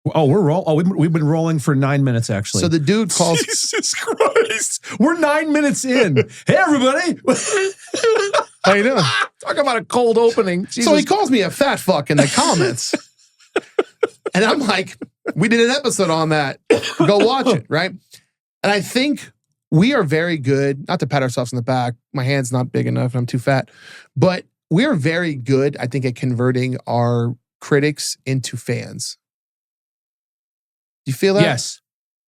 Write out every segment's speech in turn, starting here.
Oh, we've been rolling for 9 minutes, actually. So the dude calls... Jesus Christ. We're 9 minutes in. Hey, everybody. How you doing? Talk about a cold opening. Jesus. So he calls me a fat fuck in the comments. And I'm like, we did an episode on that. Go watch it, right? And I think we are very good, not to pat ourselves on the back. My hand's not big enough and I'm too fat. But we're very good, I think, at converting our critics into fans. Do you feel that? Yes.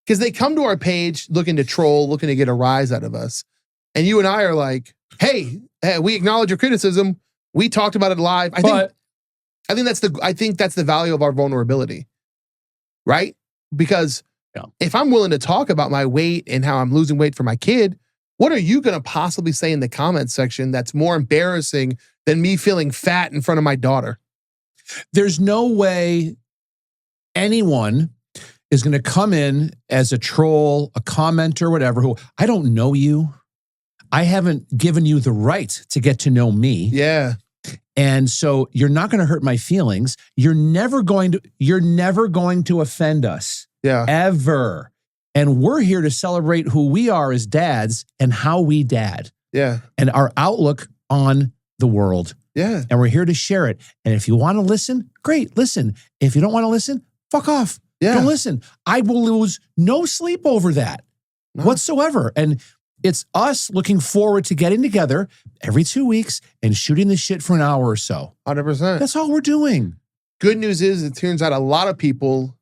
Because they come to our page looking to troll, looking to get a rise out of us. And you and I are like, hey, we acknowledge your criticism. We talked about it live. I think that's the value of our vulnerability. Right? Because if I'm willing to talk about my weight and how I'm losing weight for my kid, what are you going to possibly say in the comments section that's more embarrassing than me feeling fat in front of my daughter? There's no way anyone is going to come in as a troll, a commenter, whatever, who, I don't know you. I haven't given you the right to get to know me. Yeah. And so you're not going to hurt my feelings. You're never going to offend us. Yeah. Ever. And we're here to celebrate who we are as dads and how we dad. Yeah. And our outlook on the world. Yeah. And we're here to share it. And if you want to listen, great, listen. If you don't want to listen, fuck off. Yeah. Don't listen. I will lose no sleep over that whatsoever. And it's us looking forward to getting together every 2 weeks and shooting the shit for an hour or so. 100%. That's all we're doing. Good news is it turns out a lot of people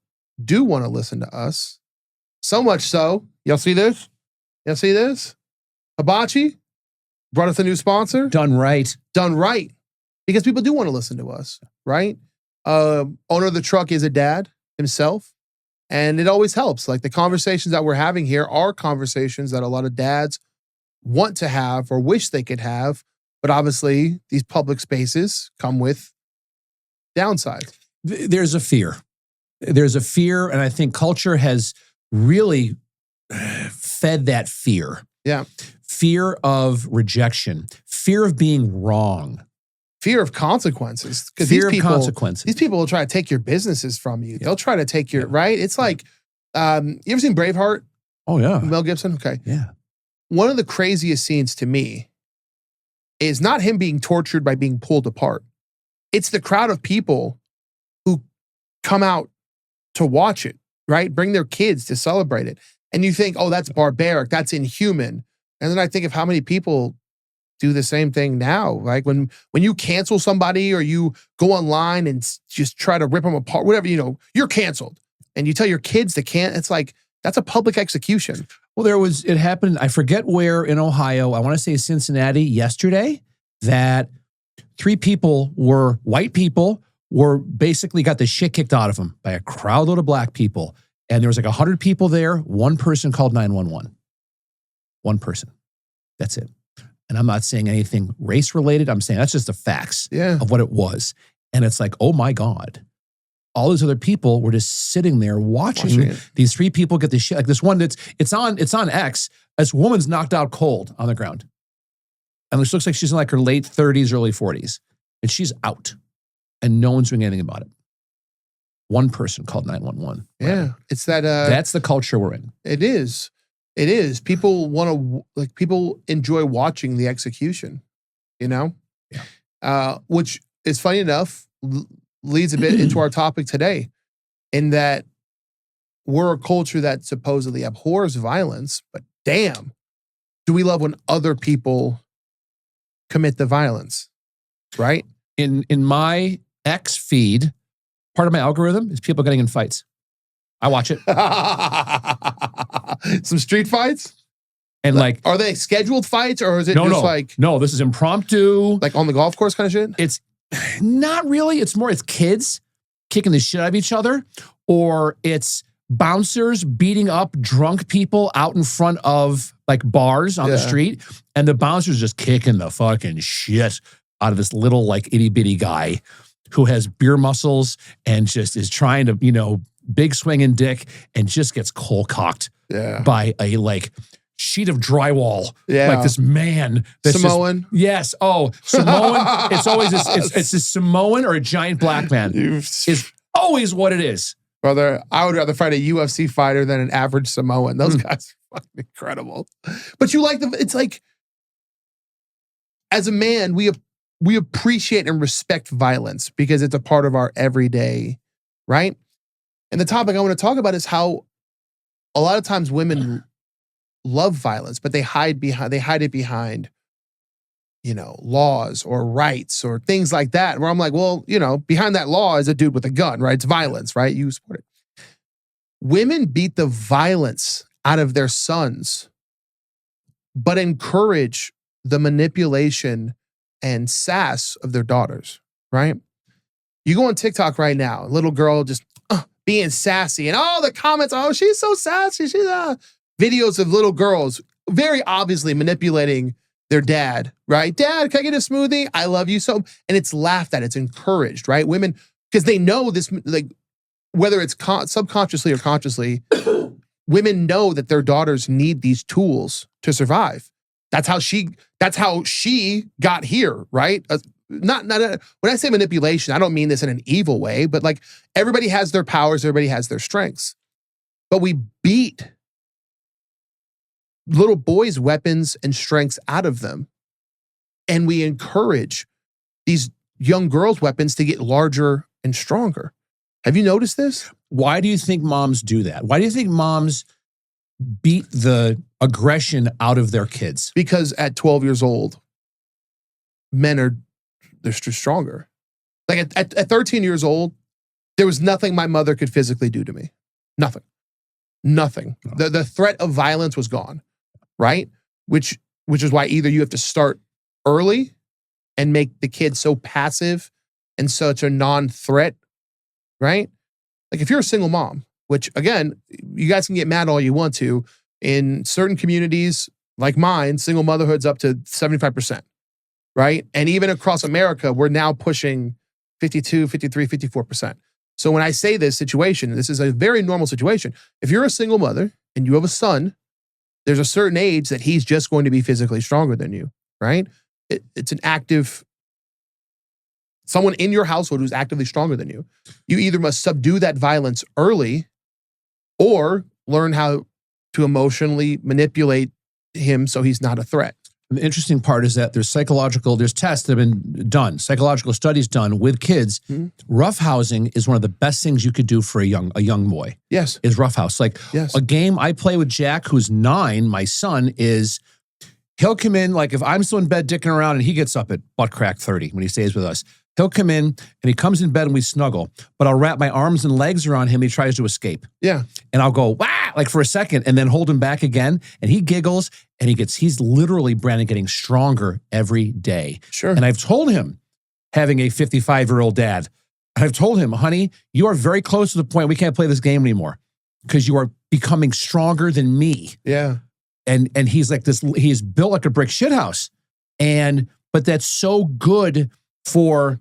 do want to listen to us. So much so. Y'all see this? Y'all see this? Hibachi brought us a new sponsor. Done right. Done right. Because people do want to listen to us, right? Owner of the truck is a dad himself. And it always helps. Like the conversations that we're having here are conversations that a lot of dads want to have or wish they could have. But obviously, these public spaces come with downsides. There's a fear. There's a fear. And I think culture has really fed that fear. Yeah. Fear of rejection. Fear of being wrong. Fear of consequences. Fear of consequences. These people will try to take your businesses from you. They'll try to take your, right? It's like, you ever seen Braveheart? Oh, yeah. Mel Gibson? Okay. Yeah. One of the craziest scenes to me is not him being tortured by being pulled apart. It's the crowd of people who come out to watch it, right? Bring their kids to celebrate it. And you think, oh, that's barbaric. That's inhuman. And then I think of how many people do the same thing now. Like when you cancel somebody or you go online and just try to rip them apart, whatever, you're canceled. And you tell your kids to can't, it's like, that's a public execution. Well, it happened, I forget where in Ohio, I want to say Cincinnati yesterday, that 3 people white people were basically got the shit kicked out of them by a crowd load of black people. And there was like 100 people there. One person called 911. One person. That's it. And I'm not saying anything race related. I'm saying that's just the facts of what it was. And it's like, oh my God. All these other people were just sitting there watching these 3 people get the shit. Like this one it's on X. This woman's knocked out cold on the ground. And she looks like she's in like her late 30s, early 40s. And she's out. And no one's doing anything about it. One person called 911. Yeah. Right? It's that that's the culture we're in. It is. It is. People people enjoy watching the execution, which is funny enough, leads a bit into our topic today, in that we're a culture that supposedly abhors violence, but damn, do we love when other people commit the violence, right? In my X feed, part of my algorithm is people getting in fights. I watch it. Some street fights? And are they scheduled fights or is it No, this is impromptu. Like on the golf course kind of shit? It's not really. It's kids kicking the shit out of each other, or it's bouncers beating up drunk people out in front of like bars on the street. And the bouncers just kicking the fucking shit out of this little like itty bitty guy who has beer muscles and just is trying to, big swinging dick and just gets cold cocked by a like sheet of drywall. Yeah. Like this man. Samoan. Yes. Oh, Samoan. It's always it's a Samoan or a giant black man is always what it is. Brother, I would rather fight a UFC fighter than an average Samoan. Those guys are fucking incredible. But you like them. It's like, as a man, we appreciate and respect violence because it's a part of our everyday, right? And the topic I want to talk about is how a lot of times women love violence, but they hide it behind, laws or rights or things like that, where I'm like, well, behind that law is a dude with a gun, right? It's violence, right? You support it. Women beat the violence out of their sons, but encourage the manipulation and sass of their daughters, right? You go on TikTok right now, a little girl just being sassy, and all the comments, oh, she's so sassy. She's videos of little girls very obviously manipulating their dad, right? Dad, can I get a smoothie? I love you so. And it's laughed at, it's encouraged, right? Women, because they know this, like, whether it's subconsciously or consciously, women know that their daughters need these tools to survive. That's how she got here, right? Not when I say manipulation, I don't mean this in an evil way, but like, everybody has their powers, everybody has their strengths. But we beat little boys' weapons and strengths out of them. And we encourage these young girls' weapons to get larger and stronger. Have you noticed this? Why do you think moms do that? Why do you think moms beat the aggression out of their kids? Because at 12 years old, they're stronger. Like at 13 years old, there was nothing my mother could physically do to me. Nothing. No. The threat of violence was gone, right? Which is why either you have to start early and make the kid so passive and such a non-threat, right? Like if you're a single mom, which again, you guys can get mad all you want to, in certain communities like mine, single motherhood's up to 75%, right? And even across America, we're now pushing 52, 53, 54%. So when I say this situation, this is a very normal situation. If you're a single mother and you have a son, there's a certain age that he's just going to be physically stronger than you, right? It's an active, someone in your household who's actively stronger than you. You either must subdue that violence early or learn how to emotionally manipulate him so he's not a threat. The interesting part is that there's tests that have been done, psychological studies done with kids. Mm-hmm. Roughhousing is one of the best things you could do for a young boy. Yes. Is roughhouse. Like a game I play with Jack, who's 9, my son, is he'll come in, like if I'm still in bed dicking around and he gets up at butt crack 30 when he stays with us, he'll come in and he comes in bed and we snuggle, but I'll wrap my arms and legs around him. He tries to escape. Yeah. And I'll go, wah, like for a second and then hold him back again. And he giggles and he's literally, Brandon, getting stronger every day. Sure. And I've told him, having a 55-year-old dad, I've told him, honey, you are very close to the point we can't play this game anymore because you are becoming stronger than me. Yeah. And he's like this, he's built like a brick shithouse. But that's so good for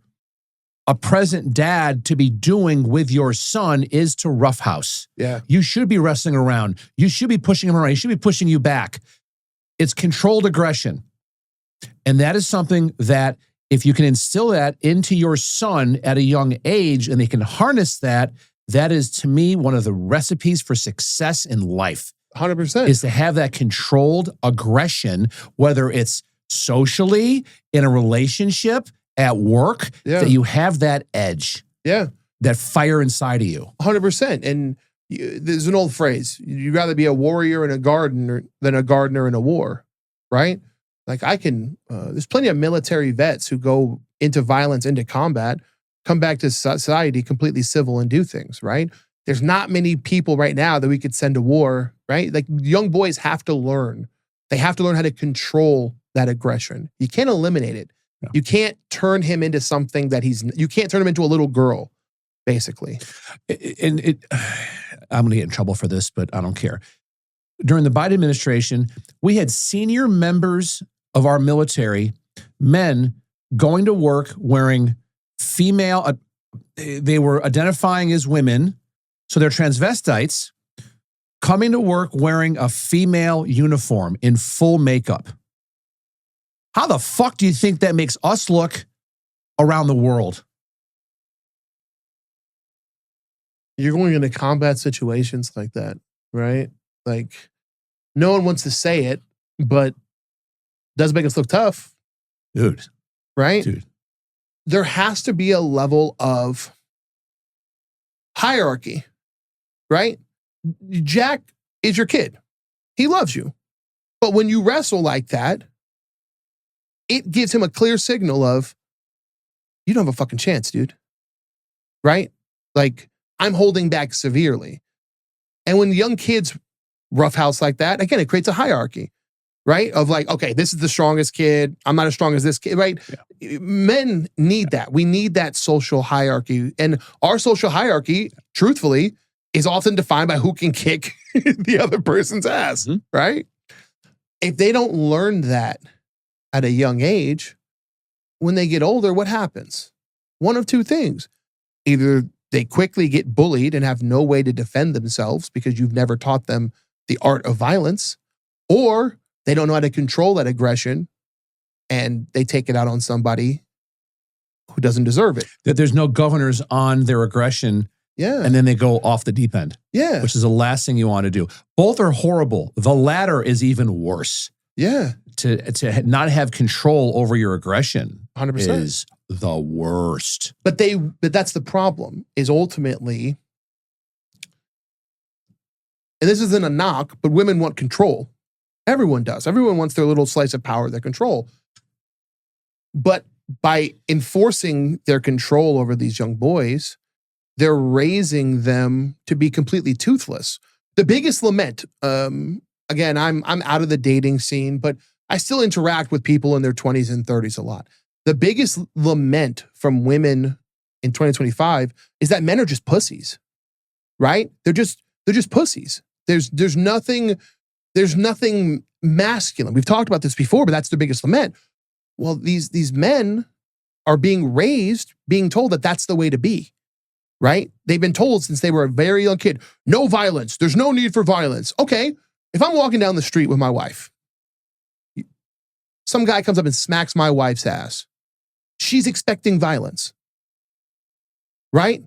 a present dad to be doing with your son is to roughhouse. Yeah. You should be wrestling around. You should be pushing him around. He should be pushing you back. It's controlled aggression. And that is something that if you can instill that into your son at a young age and they can harness that, that is to me one of the recipes for success in life. 100%. Is to have that controlled aggression, whether it's socially, in a relationship, at work, that you have that edge. Yeah. That fire inside of you. 100%. And there's an old phrase, you'd rather be a warrior in a garden than a gardener in a war, right? Like there's plenty of military vets who go into violence, into combat, come back to society completely civil and do things, right? There's not many people right now that we could send to war, right? Like young boys have to learn. They have to learn how to control that aggression. You can't eliminate it. No. You can't turn him into something that you can't turn him into a little girl, basically. I'm going to get in trouble for this, but I don't care. During the Biden administration, we had senior members of our military, men, going to work wearing female, they were identifying as women, so they're transvestites, coming to work wearing a female uniform in full makeup. How the fuck do you think that makes us look around the world? you're going into combat situations like that, right? Like, no one wants to say it, but it does make us look tough, Dude. right? Dude. There has to be a level of hierarchy, right? Jack is your kid. He loves you. But when you wrestle like that, it gives him a clear signal of, you don't have a fucking chance, dude. Right? Like, I'm holding back severely. And when young kids roughhouse like that, again, it creates a hierarchy, right? Of like, okay, this is the strongest kid. I'm not as strong as this kid, right? Yeah. Men need that. We need that social hierarchy. And our social hierarchy, truthfully, is often defined by who can kick the other person's ass, right? If they don't learn that at a young age, when they get older, what happens? One of two things. Either they quickly get bullied and have no way to defend themselves because you've never taught them the art of violence, or they don't know how to control that aggression and they take it out on somebody who doesn't deserve it. That there's no governors on their aggression. Yeah. And then they go off the deep end. Yeah. Which is the last thing you want to do. Both are horrible. The latter is even worse. Yeah. To not have control over your aggression 100% is the worst. But that's the problem, is ultimately, and this isn't a knock, but women want control. Everyone does. Everyone wants their little slice of power, their control. But by enforcing their control over these young boys, they're raising them to be completely toothless. The biggest lament, again, I'm out of the dating scene, but I still interact with people in their 20s and 30s a lot. The biggest lament from women in 2025 is that men are just pussies, right? They're just pussies. There's nothing masculine. We've talked about this before, but that's the biggest lament. Well, these men are being raised, being told that that's the way to be, right? They've been told since they were a very young kid, no violence. There's no need for violence. Okay, if I'm walking down the street with my wife, some guy comes up and smacks my wife's ass. She's expecting violence, right?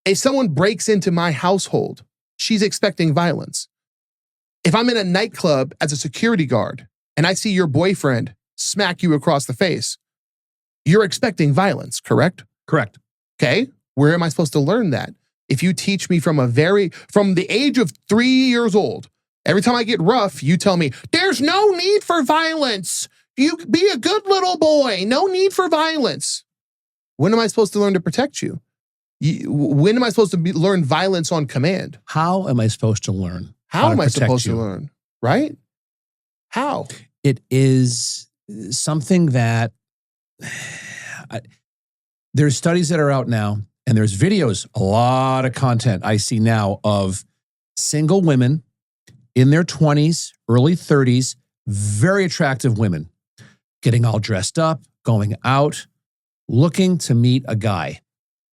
If someone breaks into my household, she's expecting violence. If I'm in a nightclub as a security guard and I see your boyfriend smack you across the face, you're expecting violence, correct? Correct. Okay, where am I supposed to learn that? If you teach me from the age of 3 years old, every time I get rough, you tell me, there's no need for violence. You be a good little boy. No need for violence. When am I supposed to learn to protect you? When am I supposed to learn violence on command? How am I supposed to learn? How am I supposed to learn? Right? How? It is something that there's studies that are out now, and there's videos, a lot of content I see now of single women in their 20s, early 30s, very attractive women, getting all dressed up, going out, looking to meet a guy.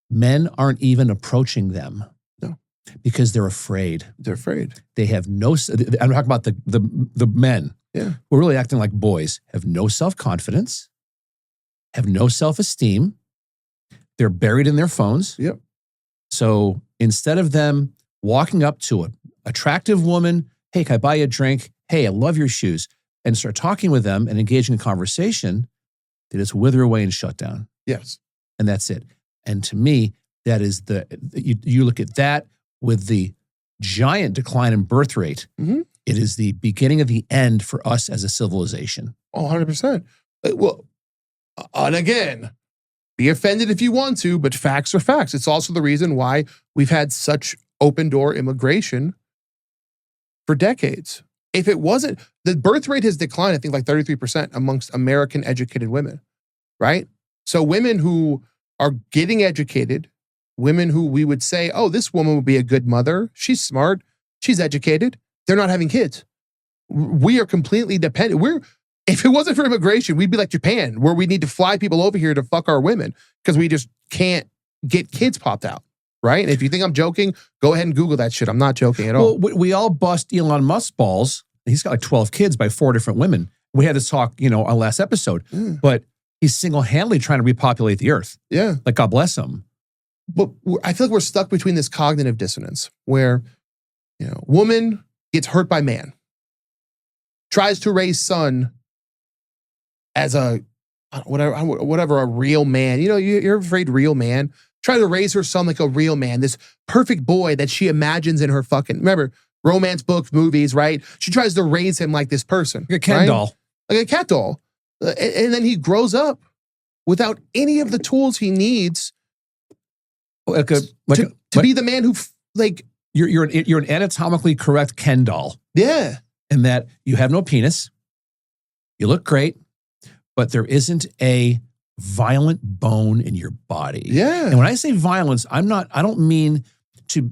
Men aren't even approaching them. No. Because they're afraid. They're afraid. They have no, I'm talking about the men who are really acting like boys, have no self-confidence, have no self-esteem. They're buried in their phones. Yep. So instead of them walking up to an attractive woman, hey, can I buy you a drink? Hey, I love your shoes. And start talking with them and engaging in conversation, they just wither away and shut down. Yes. And that's it. And to me, that is you look at that with the giant decline in birth rate. Mm-hmm. It is the beginning of the end for us as a civilization. Oh, 100%. Well, and again, be offended if you want to, but facts are facts. It's also the reason why we've had such open door immigration for decades. If it wasn't, the birth rate has declined, I think like 33% amongst American educated women, right? So women who are getting educated, women who we would say, oh, this woman would be a good mother. She's smart. She's educated. They're not having kids. We are completely dependent. If it wasn't for immigration, we'd be like Japan, where we need to fly people over here to fuck our women because we just can't get kids popped out, right? And if you think I'm joking, go ahead and Google that shit. I'm not joking at all. Well, we all bust Elon Musk's balls. He's got like 12 kids by 4 different women. We had this talk, on last episode, but he's single-handedly trying to repopulate the earth. Yeah. Like, God bless him. but I feel like we're stuck between this cognitive dissonance where, woman gets hurt by man, tries to raise son as a whatever a real man. You're afraid real man. Try to raise her son like a real man, this perfect boy that she imagines in her remember, romance books, movies, right? She tries to raise him like this person. Like a Ken doll. Like a cat doll. And then he grows up without any of the tools he needs to be the man who, You're an anatomically correct Ken doll. Yeah. In that you have no penis, you look great, but there isn't a violent bone in your body. Yeah. And when I say violence, I don't mean to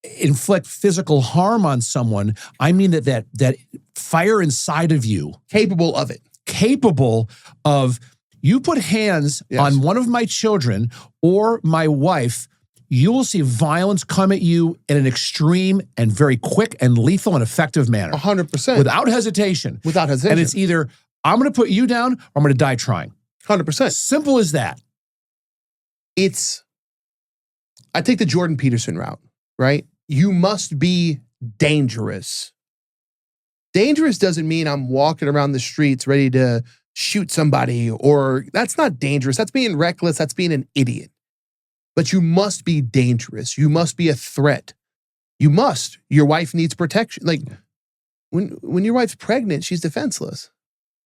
inflict physical harm on someone. I mean that fire inside of you. Capable of it. Capable of, you put hands on one of my children or my wife, you will see violence come at you in an extreme and very quick and lethal and effective manner. 100%. Without hesitation. Without hesitation. And it's either, I'm going to put you down or I'm going to die trying. 100%. Simple as that. I take the Jordan Peterson route, right? You must be dangerous. Dangerous doesn't mean I'm walking around the streets ready to shoot somebody, or that's not dangerous. That's being reckless. That's being an idiot. But you must be dangerous. You must be a threat. You must. Your wife needs protection. Like when your wife's pregnant, she's defenseless,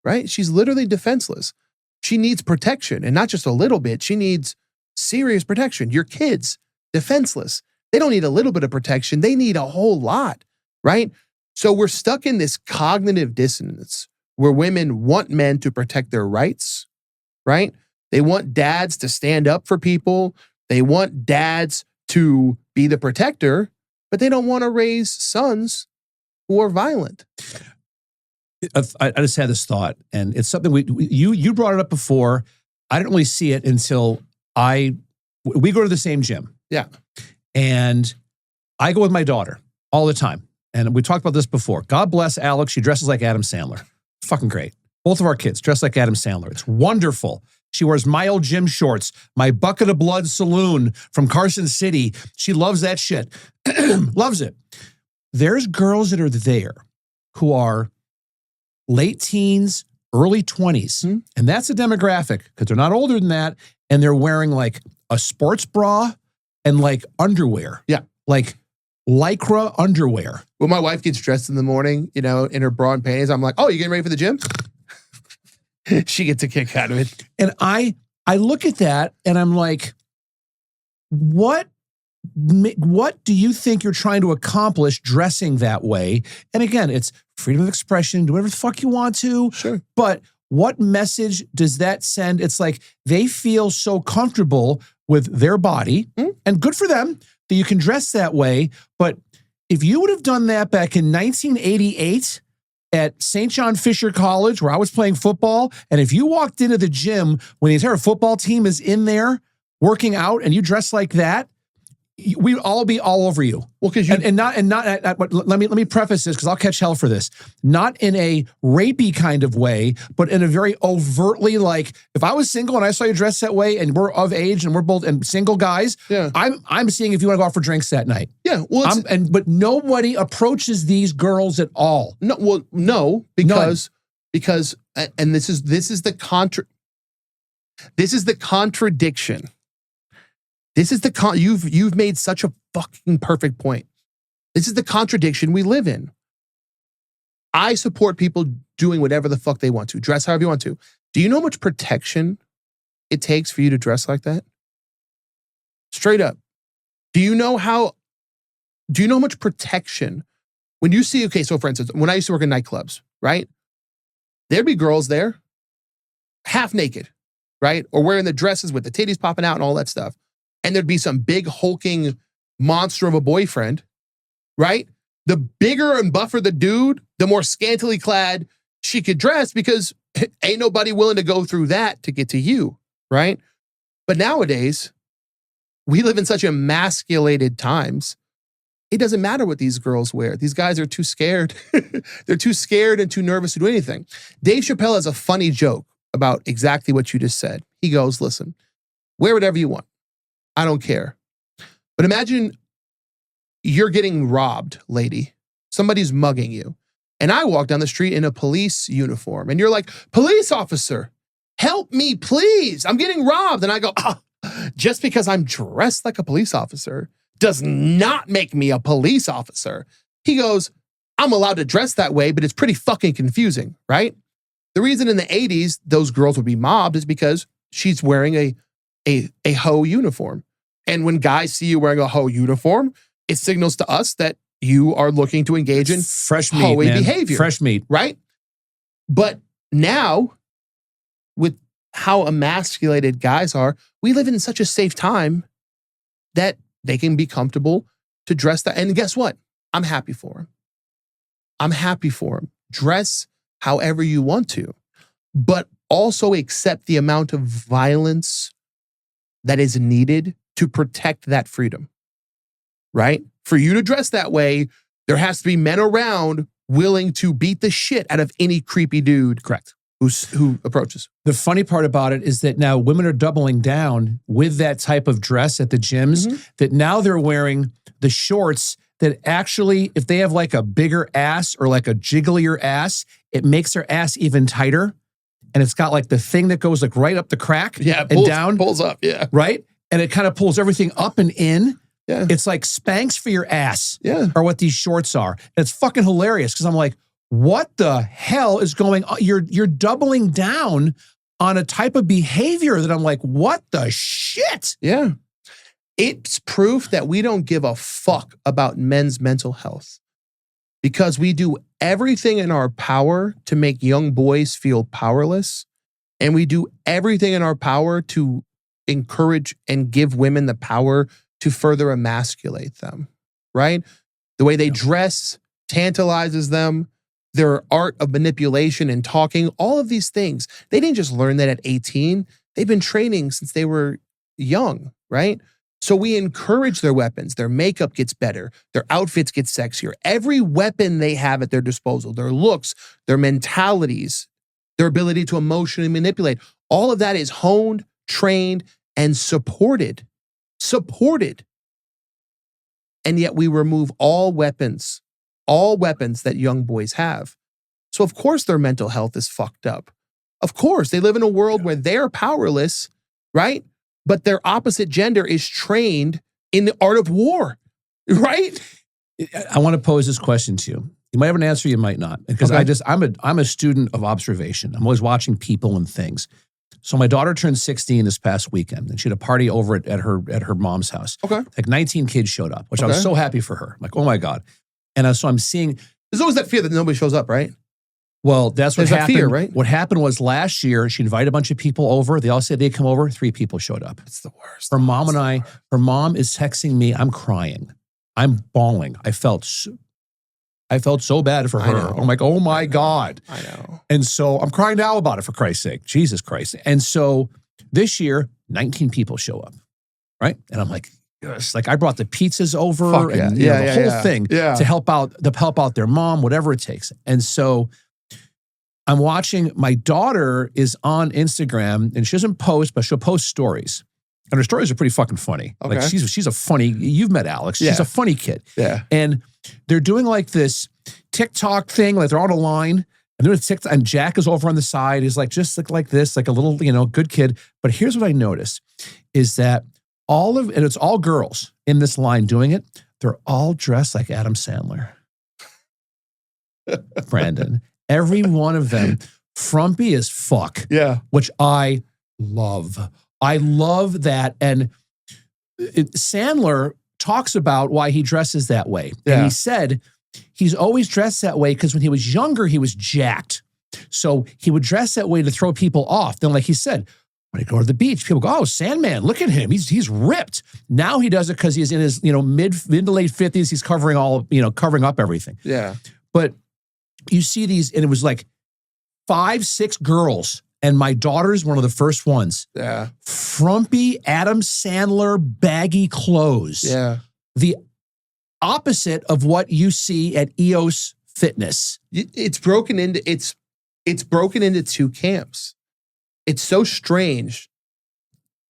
right? She's literally defenseless. She needs protection, and not just a little bit. She needs serious protection. Your kids, defenseless. They don't need a little bit of protection. They need a whole lot, right? So we're stuck in this cognitive dissonance where women want men to protect their rights, right? They want dads to stand up for people. They want dads to be the protector, but they don't want to raise sons who are violent. I just had this thought, and it's something you brought it up before. I didn't really see it until we go to the same gym. Yeah. And I go with my daughter all the time. And we talked about this before. God bless Alex. She dresses like Adam Sandler. Fucking great. Both of our kids dress like Adam Sandler. It's wonderful. She wears my old gym shorts, my Bucket of Blood Saloon from Carson City. She loves that shit. Loves it. There's girls that are there who are late teens, early 20s. Mm-hmm. And that's a demographic because they're not older than that. And they're wearing like a sports bra and like underwear. Yeah. Like Lycra underwear. When my wife gets dressed in the morning, in her bra and panties, I'm like, oh, you getting ready for the gym? She gets a kick out of it. And I look at that and I'm like, what do you think you're trying to accomplish dressing that way? And again, it's freedom of expression, do whatever the fuck you want to. Sure. But what message does that send? It's like they feel so comfortable with their body, and good for them that you can dress that way. But if you would have done that back in 1988 at St. John Fisher College, where I was playing football, and if you walked into the gym when the entire football team is in there working out and you dress like that, we'd all be all over you. Well, because let me preface this because I'll catch hell for this. Not in a rapey kind of way, but in a very overtly like, if I was single and I saw you dressed that way and we're of age and we're both and single guys, yeah. I'm seeing if you want to go out for drinks that night. Yeah, well, but nobody approaches these girls at all. No, well, no, because and this is the contradiction. You've made such a fucking perfect point. This is the contradiction we live in. I support people doing whatever the fuck they want to, dress however you want to. Do you know how much protection it takes for you to dress like that? Straight up. Do you know how much protection when you see, okay, so for instance, when I used to work in nightclubs, right? There'd be girls there, half naked, right? Or wearing the dresses with the titties popping out and all that stuff. And there'd be some big hulking monster of a boyfriend, right? The bigger and buffer the dude, the more scantily clad she could dress because ain't nobody willing to go through that to get to you, right? But nowadays, we live in such emasculated times. It doesn't matter what these girls wear. These guys are too scared. They're too scared and too nervous to do anything. Dave Chappelle has a funny joke about exactly what you just said. He goes, listen, wear whatever you want. I don't care. But imagine you're getting robbed, lady. Somebody's mugging you. And I walk down the street in a police uniform and you're like, police officer, help me, please. I'm getting robbed. And I go, just because I'm dressed like a police officer does not make me a police officer. He goes, I'm allowed to dress that way, but it's pretty fucking confusing, right? The reason in the 80s those girls would be mobbed is because she's wearing a hoe uniform. And when guys see you wearing a hoe uniform, it signals to us that you are looking to engage in fresh meat, hoe man. behavior. Fresh meat. Right? But now, with how emasculated guys are, we live in such a safe time that they can be comfortable to dress that. And guess what? I'm happy for him. I'm happy for him. Dress however you want to, but also accept the amount of violence that is needed to protect that freedom, right? For you to dress that way, there has to be men around willing to beat the shit out of any creepy dude. Correct. Who approaches. The funny part about it is that now women are doubling down with that type of dress at the gyms, that now they're wearing the shorts that actually, if they have like a bigger ass or like a jigglier ass, it makes their ass even tighter. And it's got like the thing that goes like right up the crack and down. Pulls up, yeah. Right? And it kind of pulls everything up and in. Yeah. It's like Spanx for your ass. Yeah. Are what these shorts are. And it's fucking hilarious because I'm like, what the hell is going on? You're doubling down on a type of behavior that I'm like, what the shit? Yeah. It's proof that we don't give a fuck about men's mental health because we do everything in our power to make young boys feel powerless. And we do everything in our power to encourage and give women the power to further emasculate them, right? The way they dress tantalizes them. Their art of manipulation and talking, all of these things. They didn't just learn that at 18. They've been training since they were young, right? So we encourage their weapons. Their makeup gets better. Their outfits get sexier. Every weapon they have at their disposal, their looks, their mentalities, their ability to emotionally manipulate, all of that is honed, trained, and supported. Supported. And yet we remove all weapons that young boys have. So of course their mental health is fucked up. Of course, they live in a world where they're powerless, right? But their opposite gender is trained in the art of war, right? I want to pose this question to you. You might have an answer, you might not. Because I'm a student of observation. I'm always watching people and things. So my daughter turned 16 this past weekend, and she had a party over at her mom's house. Okay. Like 19 kids showed up, which I was so happy for her. I'm like, oh my God. And so I'm seeing... There's always that fear that nobody shows up, right? Well, that's what happened. Fear, right? What happened was last year, she invited a bunch of people over. They all said they'd come over. 3 people showed up. It's the worst. Her mom and I, her mom is texting me. I'm crying. I'm bawling. I felt so bad for her. I'm like, oh my God. I know. And so I'm crying now about it, for Christ's sake. Jesus Christ. And so this year, 19 people show up, right? And I'm like, yes. Like I brought the pizzas over and the whole thing to help out their mom, whatever it takes. And so I'm watching, my daughter is on Instagram and she doesn't post, but she'll post stories. And her stories are pretty fucking funny. Okay. Like she's a funny, you've met Alex. She's a funny kid. Yeah. And they're doing like this TikTok thing, like they're on a line and they're TikTok, and Jack is over on the side. He's like, just like this, like a little, good kid. But here's what I noticed is that and it's all girls in this line doing it. They're all dressed like Adam Sandler. Brandon. Every one of them, frumpy as fuck. Yeah. Which I love. I love that. And Sandler talks about why he dresses that way. Yeah. And he said he's always dressed that way because when he was younger, he was jacked. So he would dress that way to throw people off. Then like he said, when I go to the beach, people go, oh, Sandman, look at him. He's ripped. Now he does it because he's in his, mid to late 50s. He's covering covering up everything. Yeah. But you see these, and it was like 5, 6 girls, and my daughter's one of the first ones. Yeah. Frumpy Adam Sandler baggy clothes. Yeah. The opposite of what you see at EOS Fitness. It's broken into 2 camps. It's so strange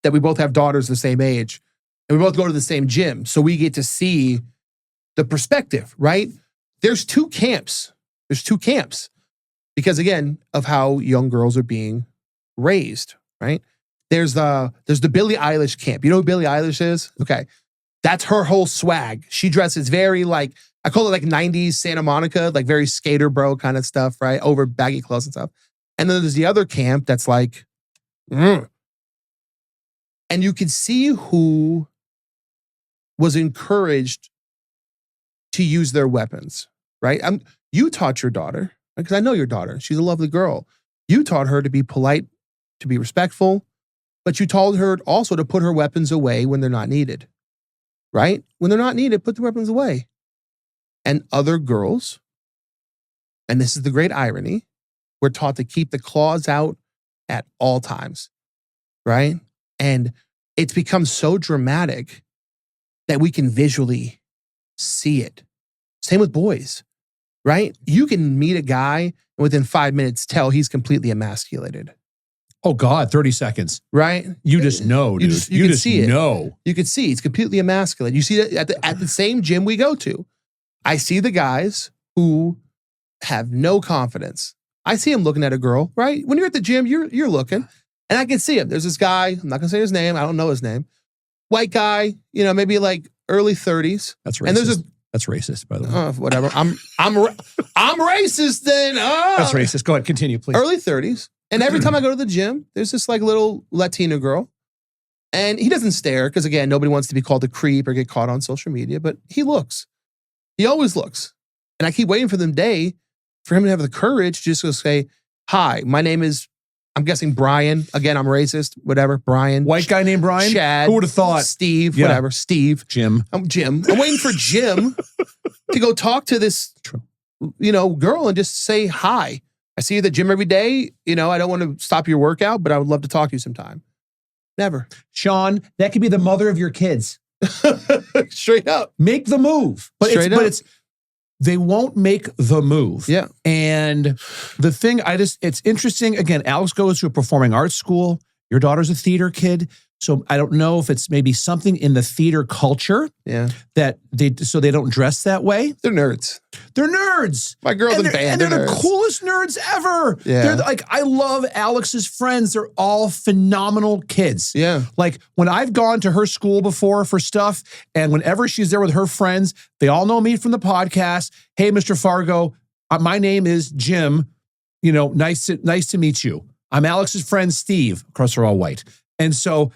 that we both have daughters the same age, And we both go to the same gym. So we get to see the perspective, right? There's two camps. Because again, of how young girls are being raised, right? There's the Billie Eilish camp. You know who Billie Eilish is? Okay. That's her whole swag. She dresses very like, I call it like 90s Santa Monica, like very skater bro kind of stuff, right? Over baggy clothes and stuff. And then there's the other camp that's like, and you can see who was encouraged to use their weapons, right? You taught your daughter, because I know your daughter. She's a lovely girl. You taught her to be polite, to be respectful, but you told her also to put her weapons away when they're not needed, right? When they're not needed, put the weapons away. And other girls, and this is the great irony, we're taught to keep the claws out at all times, right? And it's become so dramatic that we can visually see it. Same with boys, right? You can meet a guy and within 5 minutes tell he's completely emasculated. Oh God, 30 seconds. Right? You just know, dude. You just see it. know. You can see he's completely emasculated. You see that at the same gym we go to. I see the guys who have no confidence. I see him looking at a girl, right? When you're at the gym, you're looking. And I can see him. There's this guy, I'm not gonna say his name, I don't know his name. White guy, maybe like early 30s. That's racist. And that's racist, by the way. Whatever. I'm racist then. That's racist. Go ahead, continue, please. Early 30s. And every time I go to the gym, there's this like little Latina girl. And he doesn't stare, because again, nobody wants to be called a creep or get caught on social media, but he looks. He always looks. And I keep waiting for him to have the courage to just go say, hi, my name is, I'm guessing Brian. Again, I'm racist, whatever. Brian. White guy named Brian? Chad. Who would have thought? Steve, whatever. Steve. Jim. I'm Jim. I'm waiting for Jim to go talk to this, girl and just say hi. I see you at the gym every day. I don't want to stop your workout, but I would love to talk to you sometime. Never. Sean, that could be the mother of your kids. Straight up. Make the move. But they won't make the move. Yeah. And the thing, it's interesting. Again, Alex goes to a performing arts school. Your daughter's a theater kid. So I don't know if it's maybe something in the theater culture that they don't dress that way. They're nerds. They're nerds. My girl's in band. And they're the coolest nerds ever. Yeah. They're I love Alex's friends. They're all phenomenal kids. Yeah. Like when I've gone to her school before for stuff, and whenever she's there with her friends, they all know me from the podcast. Hey, Mr. Fargo, my name is Jim. Nice to meet you. I'm Alex's friend, Steve. Of course, they're all white. And so,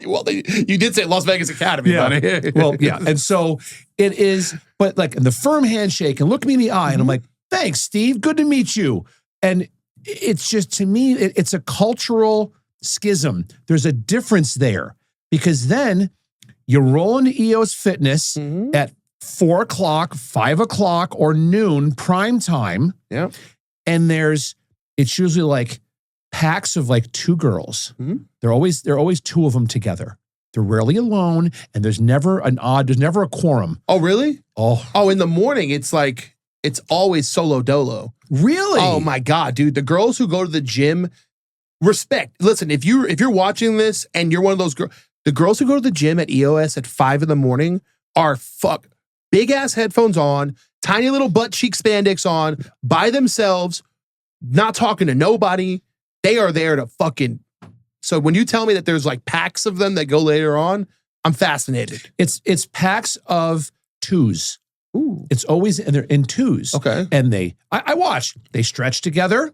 well, you did say Las Vegas Academy, buddy. Well, yeah. And so it is, but like in the firm handshake and look me in the eye, and I'm like, thanks, Steve. Good to meet you. And it's just, to me, it's a cultural schism. There's a difference there, because then you roll into EOS Fitness at 4 o'clock, 5 o'clock, or noon prime time. Yeah. And it's usually like packs of like 2 girls. Mm-hmm. They're always 2 of them together. They're rarely alone, and there's never a quorum. Oh, really? Oh, in the morning, it's always solo dolo. Really? Oh my God, dude. The girls who go to the gym, respect. Listen, if you're watching this and you're one of those girls, the girls who go to the gym at EOS at 5 in the morning are big ass headphones on, tiny little butt cheek spandex on, by themselves, not talking to nobody. They are there to fucking. So when you tell me that there's like packs of them that go later on, I'm fascinated. It's packs of 2s. Ooh. It's always, and they're in 2s. Okay. And I watch. They stretch together.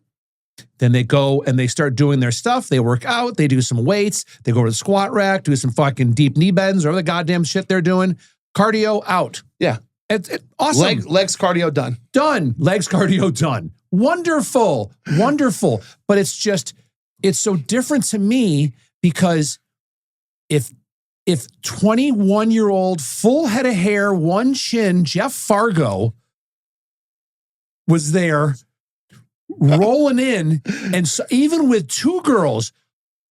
Then they go and they start doing their stuff. They work out. They do some weights. They go to the squat rack, do some fucking deep knee bends or the goddamn shit they're doing. Cardio out. Yeah. It's awesome. Legs cardio done. Done. Legs cardio done. Wonderful. Wonderful. But it's so different to me, because if 21-year-old, full head of hair, one chin, Jeff Fargo was there rolling in, and so even with 2 girls,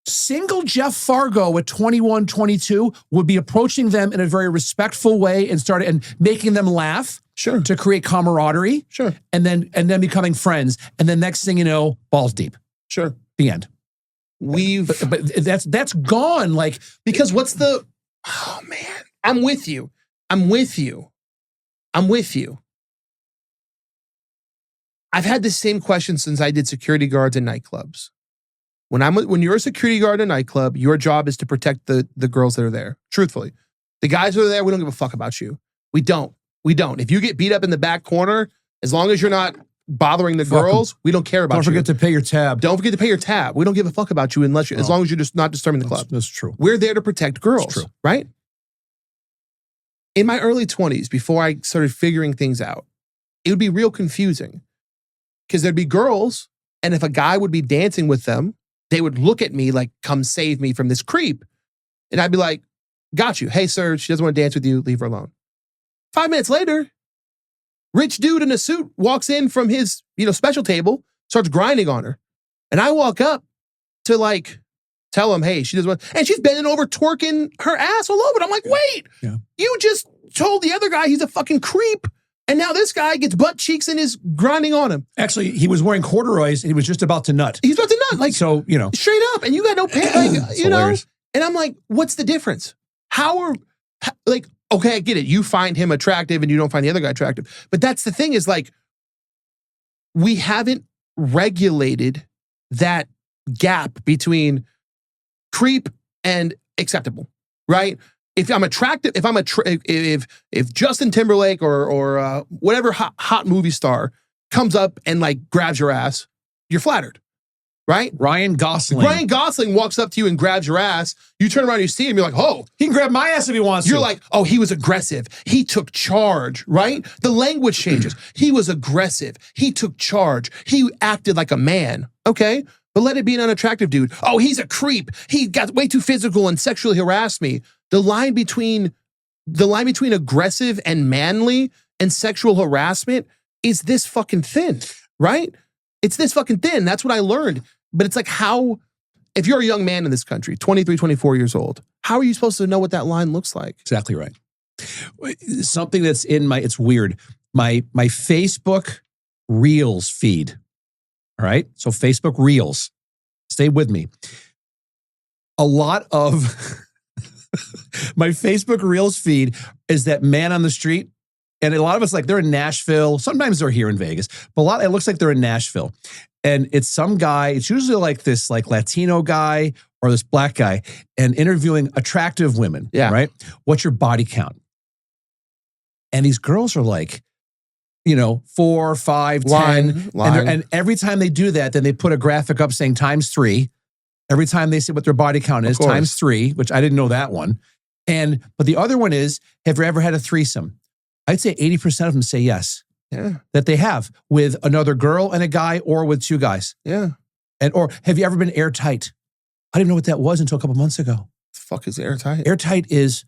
single Jeff Fargo at 21, 22 would be approaching them in a very respectful way and making them laugh. Sure. To create camaraderie. Sure. And then becoming friends. And then next thing you know, balls deep. Sure. The end. but that's gone. Like, because what's the, oh man, I'm with you. I've had the same question since I did security guards in nightclubs. When you're a security guard in a nightclub, your job is to protect the girls that are there. Truthfully, the guys that are there, we don't give a fuck about you. We don't. If you get beat up in the back corner, as long as you're not bothering the girls, we don't care about you. Don't forget to pay your tab. Don't forget to pay your tab. We don't give a fuck about you as long as you're just not disturbing the club. That's true. We're there to protect girls. That's true. Right? In my early 20s, before I started figuring things out, it would be real confusing. Because there'd be girls, and if a guy would be dancing with them, they would look at me like, come save me from this creep. And I'd be like, got you. Hey, sir, she doesn't want to dance with you. Leave her alone. 5 minutes later, rich dude in a suit walks in from his, special table, starts grinding on her. And I walk up to like, tell him, hey, she doesn't want, and she's bending over, twerking her ass all over it. I'm like, wait, you just told the other guy he's a fucking creep. And now this guy gets butt cheeks and is grinding on him. Actually, he was wearing corduroys and he was just about to nut. He's about to nut. Like, so, straight up. And you got no pants, hilarious. And I'm like, what's the difference? Okay, I get it. You find him attractive and you don't find the other guy attractive. But that's the thing is like, we haven't regulated that gap between creep and acceptable, right? If I'm attractive, if Justin Timberlake or whatever hot movie star comes up and like grabs your ass, you're flattered, right? Ryan Gosling walks up to you and grabs your ass. You turn around, and you see him, you're like, oh, he can grab my ass if he wants to. You're like, oh, he was aggressive. He took charge, right? The language changes. He was aggressive. He took charge. He acted like a man, okay? But let it be an unattractive dude. Oh, he's a creep. He got way too physical and sexually harassed me. The line between aggressive and manly and sexual harassment is this fucking thin, right? It's this fucking thin. That's what I learned. But it's like if you're a young man in this country, 23, 24 years old, how are you supposed to know what that line looks like? Exactly right. Something that's it's weird. My Facebook Reels feed. All right. So Facebook Reels, stay with me. A lot of my Facebook Reels feed is that man on the street. And a lot of us, like, they're in Nashville. Sometimes they're here in Vegas, but it looks like they're in Nashville. And it's some guy, it's usually like this like Latino guy or this black guy, and interviewing attractive women, right? What's your body count? And these girls are like, 4, 5, 10. And every time they do that, then they put a graphic up saying ×3. Every time they say what their body count is, ×3, which I didn't know that one. But the other one is, have you ever had a threesome? I'd say 80% of them say yes. Yeah. That they have with another girl and a guy or with two guys. Yeah. Or have you ever been airtight? I didn't know what that was until a couple months ago. The fuck is airtight? Airtight is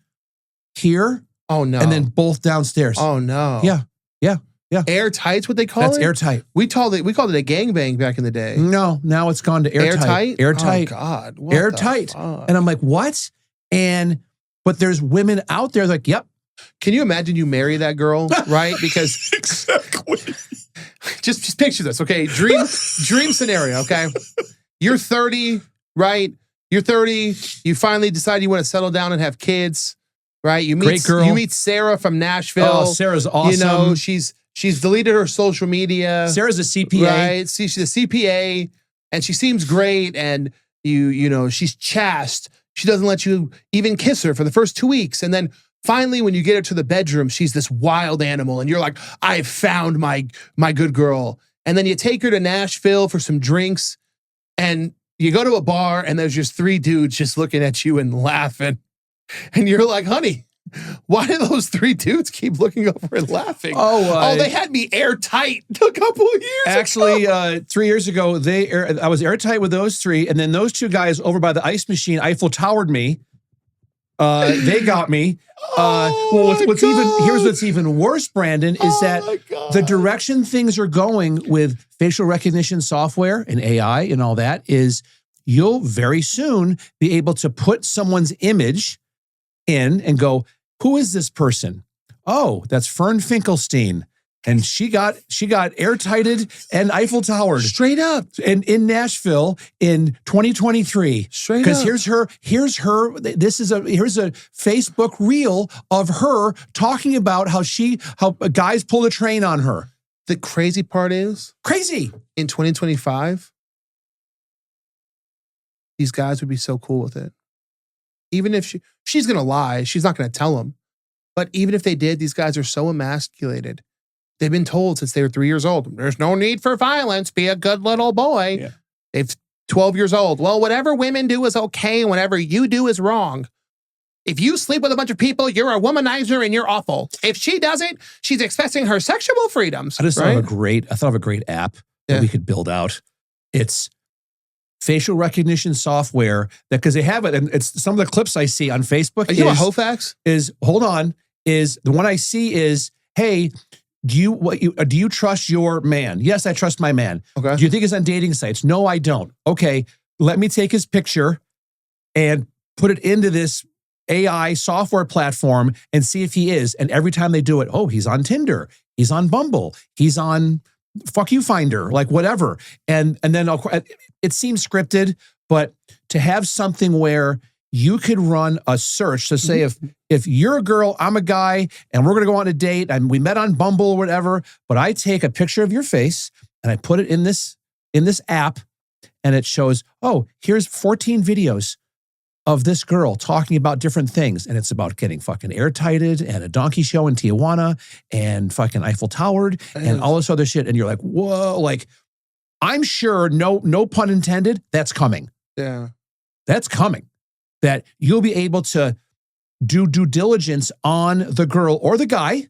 here. Oh, no. And then both downstairs. Oh, no. Yeah. Airtight's what they call That's it? airtight. We called it a gangbang back in the day. No, now it's gone to airtight. Airtight. Oh, God. Airtight. And I'm like, what? But there's women out there like, yep. Can you imagine you marry that girl, right? Because exactly. Just picture this, okay? Dream scenario, okay? You're 30, right? You're 30. You finally decide you want to settle down and have kids, right? Great girl. You meet Sarah from Nashville. Oh, Sarah's awesome. She's deleted her social media. Sarah's a CPA. Right? She's a CPA, and she seems great, and she's chaste. She doesn't let you even kiss her for the first 2 weeks, and then finally, when you get her to the bedroom, she's this wild animal, and you're like, I've found my good girl. And then you take her to Nashville for some drinks, and you go to a bar, and there's just 3 dudes just looking at you and laughing. And you're like, honey, why do those 3 dudes keep looking over and laughing? They had me airtight a couple of years ago. Actually, 3 years ago, I was airtight with those 3, and then those 2 guys over by the ice machine, Eiffel Towered me. They got me. Here's what's even worse, Brandon, is that the direction things are going with facial recognition software and AI and all that is you'll very soon be able to put someone's image in and go, who is this person? Oh, that's Fern Finkelstein. And she got airtighted and Eiffel Towered Straight up. in Nashville in 2023. Straight Because up. here's her. Here's a Facebook reel of her talking about how guys pull a train on her. The crazy part is, Crazy. in 2025, these guys would be so cool with it. Even if she's going to lie, she's not going to tell them. But even if they did, these guys are so emasculated. They've been told since they were 3 years old, there's no need for violence. Be a good little boy. Yeah. They've 12 years old. Well, whatever women do is okay. And whatever you do is wrong. If you sleep with a bunch of people, you're a womanizer and you're awful. If she doesn't, she's expressing her sexual freedoms. I thought of a great app that we could build out. It's facial recognition software that, because they have it, and it's some of the clips I see on Facebook. Are you a Hofax? The one I see is, hey, do you trust your man? Yes, I trust my man. Okay. Do you think he's on dating sites? No, I don't. Okay, let me take his picture and put it into this AI software platform and see if he is. And every time they do it, oh, he's on Tinder, he's on Bumble, he's on Fuck You Finder, like whatever. And then it seems scripted, but to have something where you could run a search to say if you're a girl, I'm a guy, and we're going to go on a date, and we met on Bumble or whatever, but I take a picture of your face and I put it in this app, and it shows, oh, here's 14 videos of this girl talking about different things, and it's about getting fucking airtighted and a donkey show in Tijuana and fucking Eiffel Towered and all this other shit, and you're like, whoa, like, I'm sure, no pun intended, that's coming. Yeah. That's coming. That you'll be able to do due diligence on the girl or the guy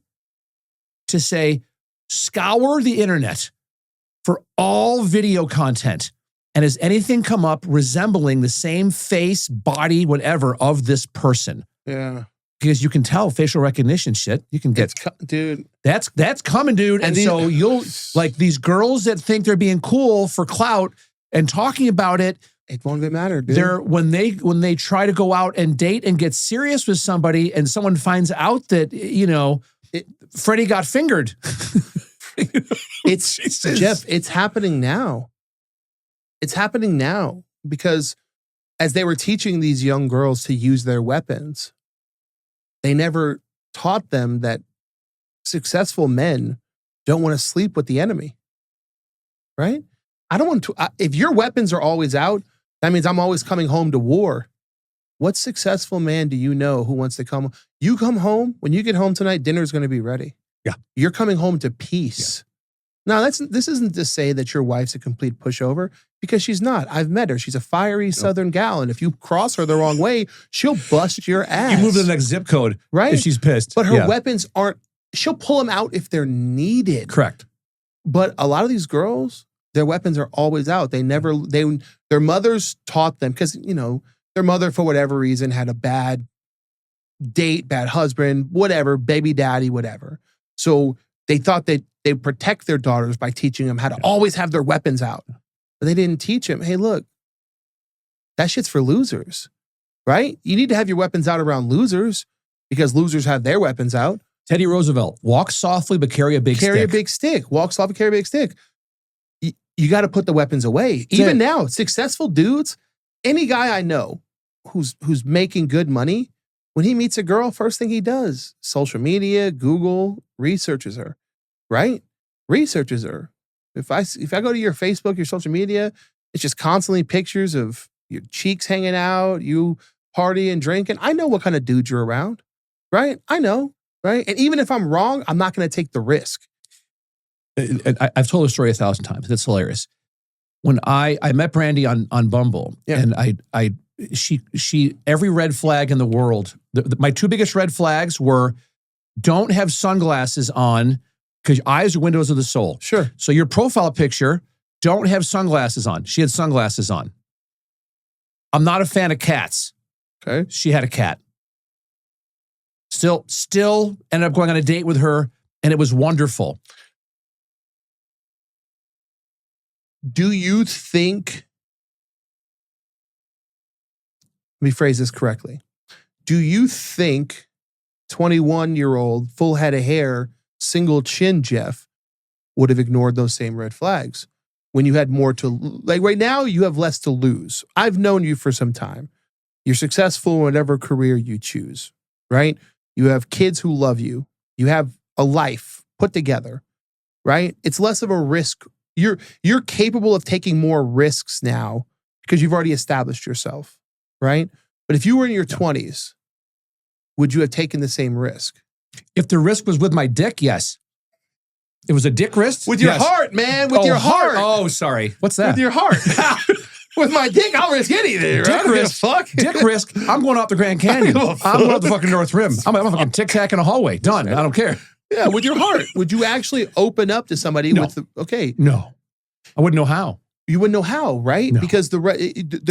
to say, scour the internet for all video content. And has anything come up resembling the same face, body, whatever of this person? Yeah. Because you can tell facial recognition shit. You can get, dude. That's coming, dude. And so you'll, like, these girls that think they're being cool for clout and talking about it, it won't even matter, dude. When they try to go out and date and get serious with somebody, and someone finds out that, Freddie got fingered. It's Jeff, it's happening now. It's happening now because as they were teaching these young girls to use their weapons, they never taught them that successful men don't want to sleep with the enemy. Right? I don't want to. If your weapons are always out, that means I'm always coming home to war. What successful man do you know who wants to come? You come home, when you get home tonight, dinner's going to be ready. Yeah. You're coming home to peace. Yeah. Now, this isn't to say that your wife's a complete pushover, because she's not. I've met her. She's a fiery Southern gal, and if you cross her the wrong way, she'll bust your ass. You move to the next zip code, right? If she's pissed. But her weapons aren't. She'll pull them out if they're needed. Correct. But a lot of these girls, their weapons are always out. Their mothers taught them, because their mother, for whatever reason, had a bad date, bad husband, whatever, baby daddy, whatever. So they thought that they'd protect their daughters by teaching them how to always have their weapons out. But they didn't teach them, hey, look, that shit's for losers, right? You need to have your weapons out around losers, because losers have their weapons out. Teddy Roosevelt, walk softly but carry a big stick. Carry a big stick. Walk softly, carry a big stick. You got to put the weapons away. Even now, successful dudes, any guy I know who's making good money, when he meets a girl, first thing he does, social media, Google, researches her, right? Researches her. If I go to your Facebook, your social media, it's just constantly pictures of your cheeks hanging out, you partying, drinking. I know what kind of dude you're around, right? I know, right? And even if I'm wrong, I'm not going to take the risk. I've told the story 1,000 times. It's hilarious. When I met Brandy on Bumble, and she every red flag in the world. My two biggest red flags were: don't have sunglasses on, because eyes are windows of the soul. Sure. So your profile picture, don't have sunglasses on. She had sunglasses on. I'm not a fan of cats. Okay. She had a cat. Still ended up going on a date with her, and it was wonderful. Do you think, let me phrase this correctly. Do you think 21-year-old, full head of hair, single chin Jeff would have ignored those same red flags when you had more to, like right now, you have less to lose. I've known you for some time. You're successful in whatever career you choose, right? You have kids who love you. You have a life put together, right? It's less of a risk. You're capable of taking more risks now because you've already established yourself, right? But if you were in your 20s, would you have taken the same risk? If the risk was with my dick, yes. It was a dick risk? With your heart, man. With your heart. Oh, sorry. What's that? With your heart. With my dick, I'll risk anything. Dick risk. Fuck. Dick risk. I'm going out the Grand Canyon. I'm going out the fucking North Rim. I'm fucking tic-tac in a hallway. Done. I don't care. Yeah, with your heart. Would you actually open up to somebody with the, okay. No. I wouldn't know how. You wouldn't know how, right? No. Because I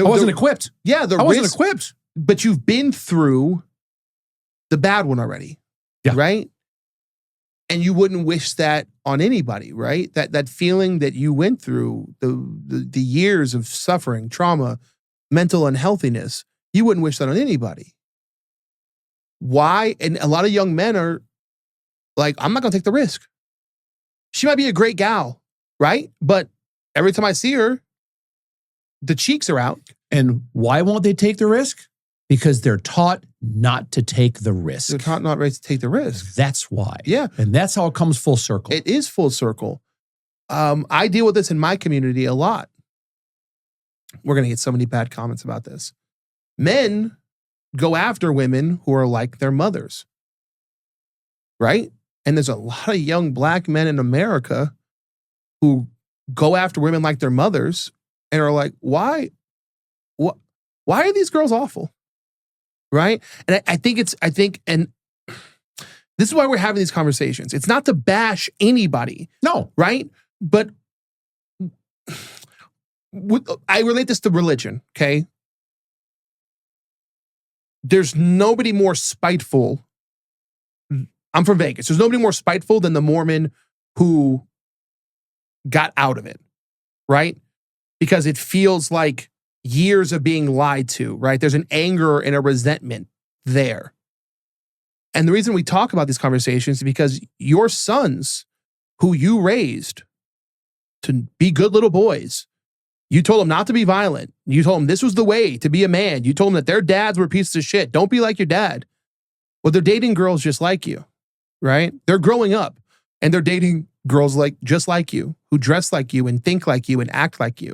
wasn't equipped. Yeah, I wasn't equipped. But you've been through the bad one already. Yeah. Right? And you wouldn't wish that on anybody, right? That feeling that you went through, the years of suffering, trauma, mental unhealthiness, you wouldn't wish that on anybody. Why? And a lot of young men are like, I'm not going to take the risk. She might be a great gal, right? But every time I see her, the cheeks are out. And why won't they take the risk? Because they're taught not to take the risk. They're taught not to take the risk. That's why. Yeah. And that's how it comes full circle. It is full circle. I deal with this in my community a lot. We're going to get so many bad comments about this. Men go after women who are like their mothers. Right? And there's a lot of young black men in America who go after women like their mothers and are like, why are these girls awful? Right? And I think, and this is why we're having these conversations. It's not to bash anybody. No. Right? But I relate this to religion, okay? There's nobody more spiteful. I'm from Vegas. There's nobody more spiteful than the Mormon who got out of it, right? Because it feels like years of being lied to, right? There's an anger and a resentment there. And the reason we talk about these conversations is because your sons, who you raised to be good little boys, you told them not to be violent. You told them this was the way to be a man. You told them that their dads were pieces of shit. Don't be like your dad. Well, they're dating girls just like you, right? They're growing up and they're dating girls just like you, who dress like you and think like you and act like you.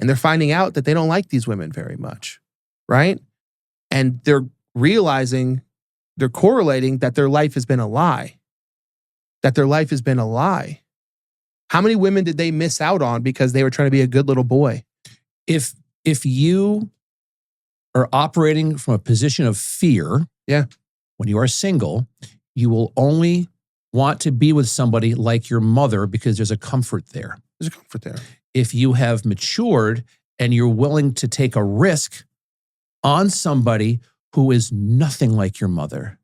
And they're finding out that they don't like these women very much, right? And they're realizing, they're correlating that their life has been a lie. That their life has been a lie. How many women did they miss out on because they were trying to be a good little boy? If you are operating from a position of fear, yeah, when you are single, you will only want to be with somebody like your mother because there's a comfort there. There's a comfort there. If you have matured and you're willing to take a risk on somebody who is nothing like your mother,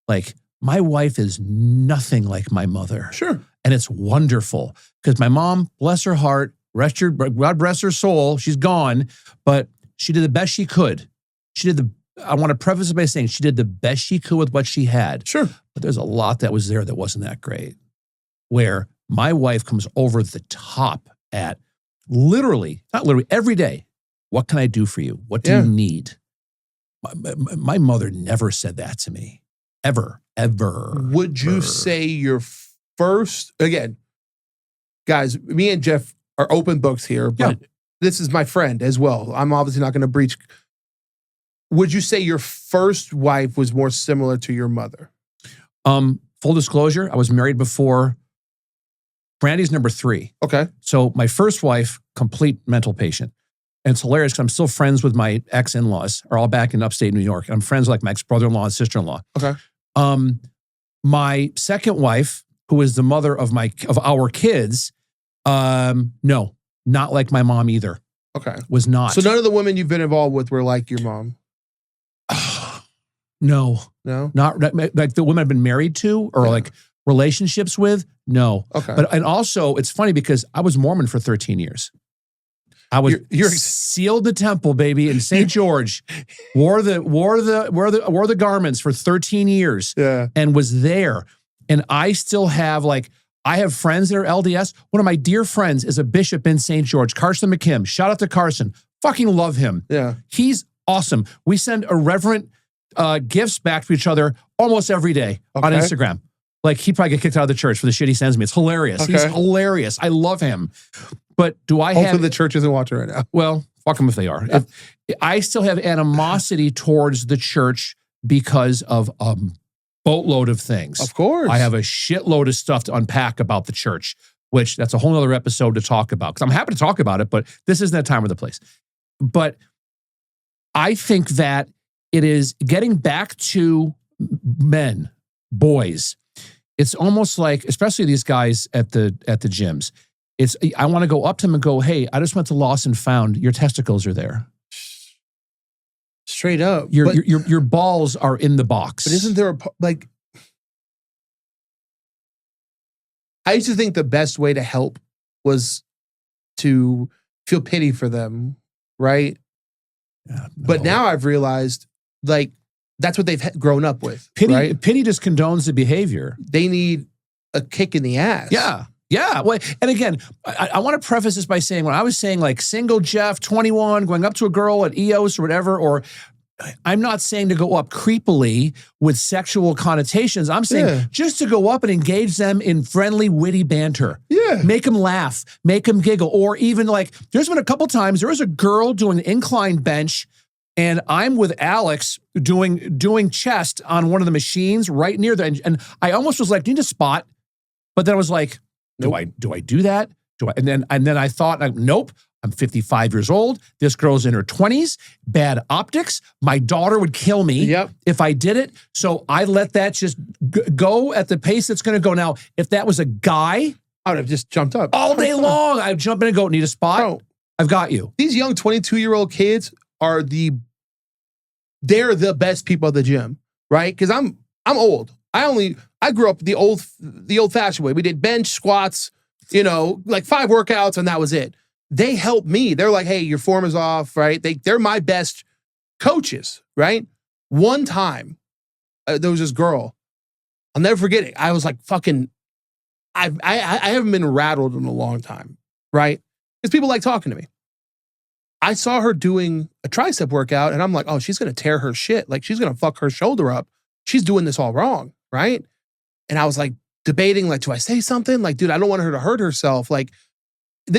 like my wife is nothing like my mother. Sure. And it's wonderful because my mom, bless her heart, God rest her soul, she's gone, but she did the best she could. I want to preface it by saying she did the best she could with what she had. Sure. But there's a lot that was there that wasn't that great. Where my wife comes over the top at not literally, every day. What can I do for you? What do you need? My mother never said that to me. Ever. Would you say your first, again, guys, me and Jeff are open books here, but this is my friend as well. I'm obviously not going to breach. Would you say your first wife was more similar to your mother? Full disclosure, I was married before. Brandy's number 3. Okay. So my first wife, complete mental patient. And it's hilarious because I'm still friends with my ex-in-laws, are all back in upstate New York. I'm friends with like my ex-brother-in-law and sister-in-law. Okay. My second wife, who is the mother of our kids, no, not like my mom either. Okay. Was not. So none of the women you've been involved with were like your mom? No. No? Not like the women I've been married to or like relationships with? No. Okay. And also, it's funny because I was Mormon for 13 years. I was sealed the temple, baby, in St. George. wore the garments for 13 years. Yeah. And was there. And I still have like I have friends that are LDS. One of my dear friends is a bishop in St. George, Carson McKim. Shout out to Carson. Fucking love him. Yeah. He's awesome. We send irreverent gifts back to each other almost every day on Instagram. Like, he probably get kicked out of the church for the shit he sends me. It's hilarious. He's hilarious. I love him. But do I Hopefully the church isn't watching right now. Well, fuck them if they are. Yeah. I still have animosity towards the church because of a boatload of things. Of course. I have a shitload of stuff to unpack about the church, which that's a whole other episode to talk about. Because I'm happy to talk about it, but this isn't that time or the place. But I think that it is getting back to men, boys. It's almost like, especially these guys at the gyms, I want to go up to them and go, hey, I just went to Lost and Found. Your testicles are there. Straight up. Your balls are in the box. But isn't there I used to think the best way to help was to feel pity for them, right? Yeah, no. But now I've realized, like, that's what they've grown up with. Pity, right? Pity just condones the behavior. They need a kick in the ass. Yeah. Yeah. Well, and again, I want to preface this by saying, when I was saying like single Jeff, 21, going up to a girl at EOS or whatever, or I'm not saying to go up creepily with sexual connotations. I'm saying just to go up and engage them in friendly, witty banter. Yeah. Make them laugh, make them giggle. Or even like, there's been a couple times, there was a girl doing an incline bench and I'm with Alex doing chest on one of the machines right near there. And I almost was like, need a spot. But then I was like, do I do that? And then I thought, nope. I'm 55 years old. This girl's in her 20s. Bad optics. My daughter would kill me if I did it. So I let that just go at the pace it's going to go. Now, if that was a guy, I would have just jumped up all day long. I'd jump in and go, need a spot? Bro, I've got you. These young 22-year-old kids are they're the best people at the gym, right? Because I'm old. I grew up the old-fashioned way. We did bench, squats, like 5 workouts, and that was it. They help me. They're like, hey, your form is off, right? They're my best coaches, right? One time, there was this girl. I'll never forget it. I was like, fucking, I haven't been rattled in a long time, right? Because people like talking to me. I saw her doing a tricep workout, and I'm like, oh, she's going to tear her shit. Like, she's going to fuck her shoulder up. She's doing this all wrong, right? And I was like debating, like, do I say something? Like, dude, I don't want her to hurt herself. Like,